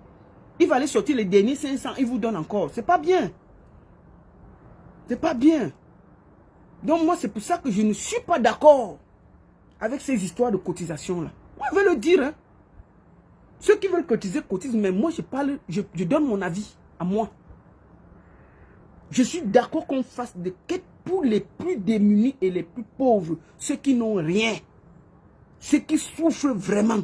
Il va aller sortir les derniers 500, il vous donne encore. C'est pas bien. C'est pas bien. Donc moi, c'est pour ça que je ne suis pas d'accord avec ces histoires de cotisation-là. Moi, je veux le dire. Hein. Ceux qui veulent cotiser, cotisent. Mais moi, je parle, je donne mon avis à moi. Je suis d'accord qu'on fasse des quêtes pour les plus démunis et les plus pauvres. Ceux qui n'ont rien. Ceux qui souffrent vraiment.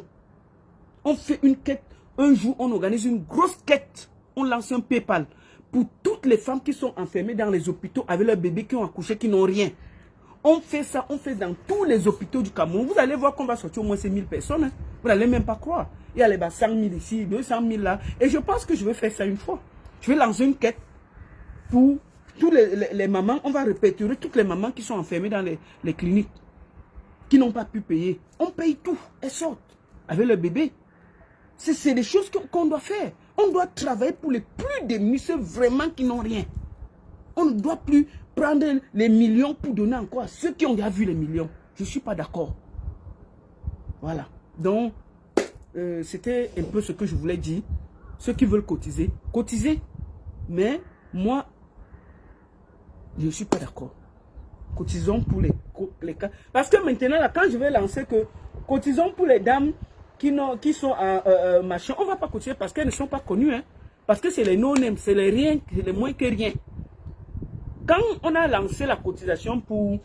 On fait une quête. Un jour, on organise une grosse quête. On lance un PayPal pour toutes les femmes qui sont enfermées dans les hôpitaux avec leurs bébés qui ont accouché, qui n'ont rien. On fait ça, on fait dans tous les hôpitaux du Cameroun. Vous allez voir qu'on va sortir au moins ces 1000 personnes. Hein. Vous n'allez même pas croire. Il y a les 100 000 ici, 200 000 là. Et je pense que je vais faire ça une fois. Je vais lancer une quête pour tous les mamans. On va répertorier toutes les mamans qui sont enfermées dans les cliniques, qui n'ont pas pu payer. On paye tout. Elles sortent avec le bébé. C'est des choses qu'on doit faire. On doit travailler pour les plus démunis, ceux vraiment qui n'ont rien. On ne doit plus prendre les millions pour donner encore à ceux qui ont déjà vu les millions. Je ne suis pas d'accord. Voilà. Donc, c'était un peu ce que je voulais dire. Ceux qui veulent cotiser, cotisez. Mais moi, je ne suis pas d'accord. Cotisons pour les cas. Parce que maintenant, là, quand je vais lancer que cotisons pour les dames qui sont à machin, on ne va pas cotiser parce qu'elles ne sont pas connues. Hein. Parce que c'est les no-names, c'est les rien, c'est les moins que rien. Quand on a lancé la cotisation pour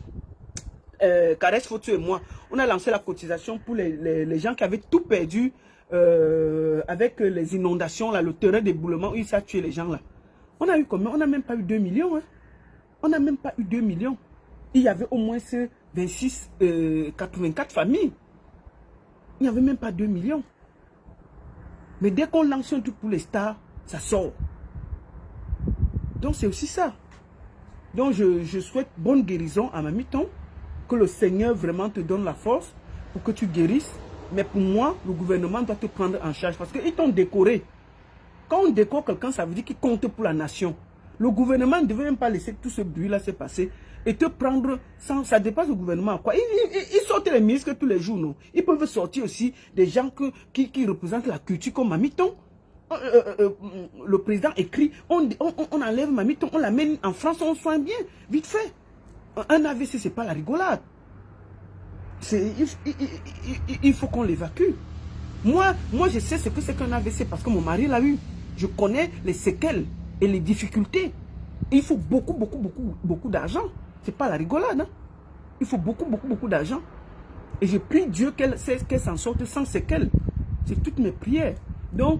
Caresse Photo et moi, on a lancé la cotisation pour les gens qui avaient tout perdu avec les inondations, là, le terrain d'éboulement où ça a tué les gens là. On a eu combien? On n'a même pas eu 2 millions. Hein. On n'a même pas eu 2 millions. Il y avait au moins 84 familles. Il n'y avait même pas 2 millions. Mais dès qu'on lance un truc pour les stars, ça sort. Donc c'est aussi ça. Donc je souhaite bonne guérison à Mamiton. Que le Seigneur vraiment te donne la force pour que tu guérisses. Mais pour moi, le gouvernement doit te prendre en charge. Parce qu'ils t'ont décoré. Quand on décore quelqu'un, ça veut dire qu'il compte pour la nation. Le gouvernement ne devait même pas laisser tout ce bruit-là se passer. Et te prendre sans... Ça dépasse le gouvernement. Quoi. Ils sortent les ministres tous les jours. Non? Ils peuvent sortir aussi des gens qui représentent la culture comme Mamiton. Le président écrit, on enlève Mamiton, on l'amène en France, on soigne bien, vite fait. Un AVC, c'est pas la rigolade. Il faut qu'on l'évacue. Moi, je sais ce que c'est qu'un AVC parce que mon mari l'a eu. Je connais les séquelles et les difficultés. Il faut beaucoup d'argent. C'est pas la rigolade. Hein? Il faut beaucoup d'argent. Et je prie Dieu qu'elle s'en sorte sans séquelles. C'est toutes mes prières. Donc,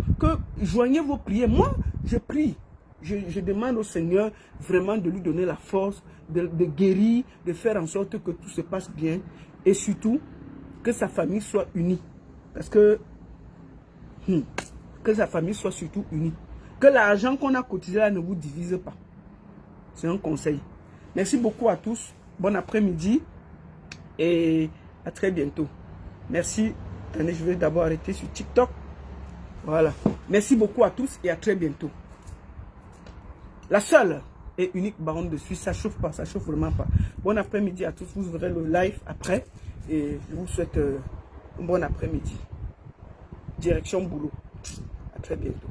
joignez vos prières. Moi, je prie. Je demande au Seigneur vraiment de lui donner la force, de guérir, de faire en sorte que tout se passe bien. Et surtout, que sa famille soit unie. Parce que sa famille soit surtout unie. Que l'argent qu'on a cotisé là ne vous divise pas. C'est un conseil. Merci beaucoup à tous. Bon après-midi. Et à très bientôt. Merci. Attendez, je vais d'abord arrêter sur TikTok. Voilà. Merci beaucoup à tous et à très bientôt. La seule et unique baronne de Suisse, ça chauffe pas, ça chauffe vraiment pas. Bon après-midi à tous. Vous verrez le live après. Et je vous souhaite un bon après-midi. Direction boulot. À très bientôt.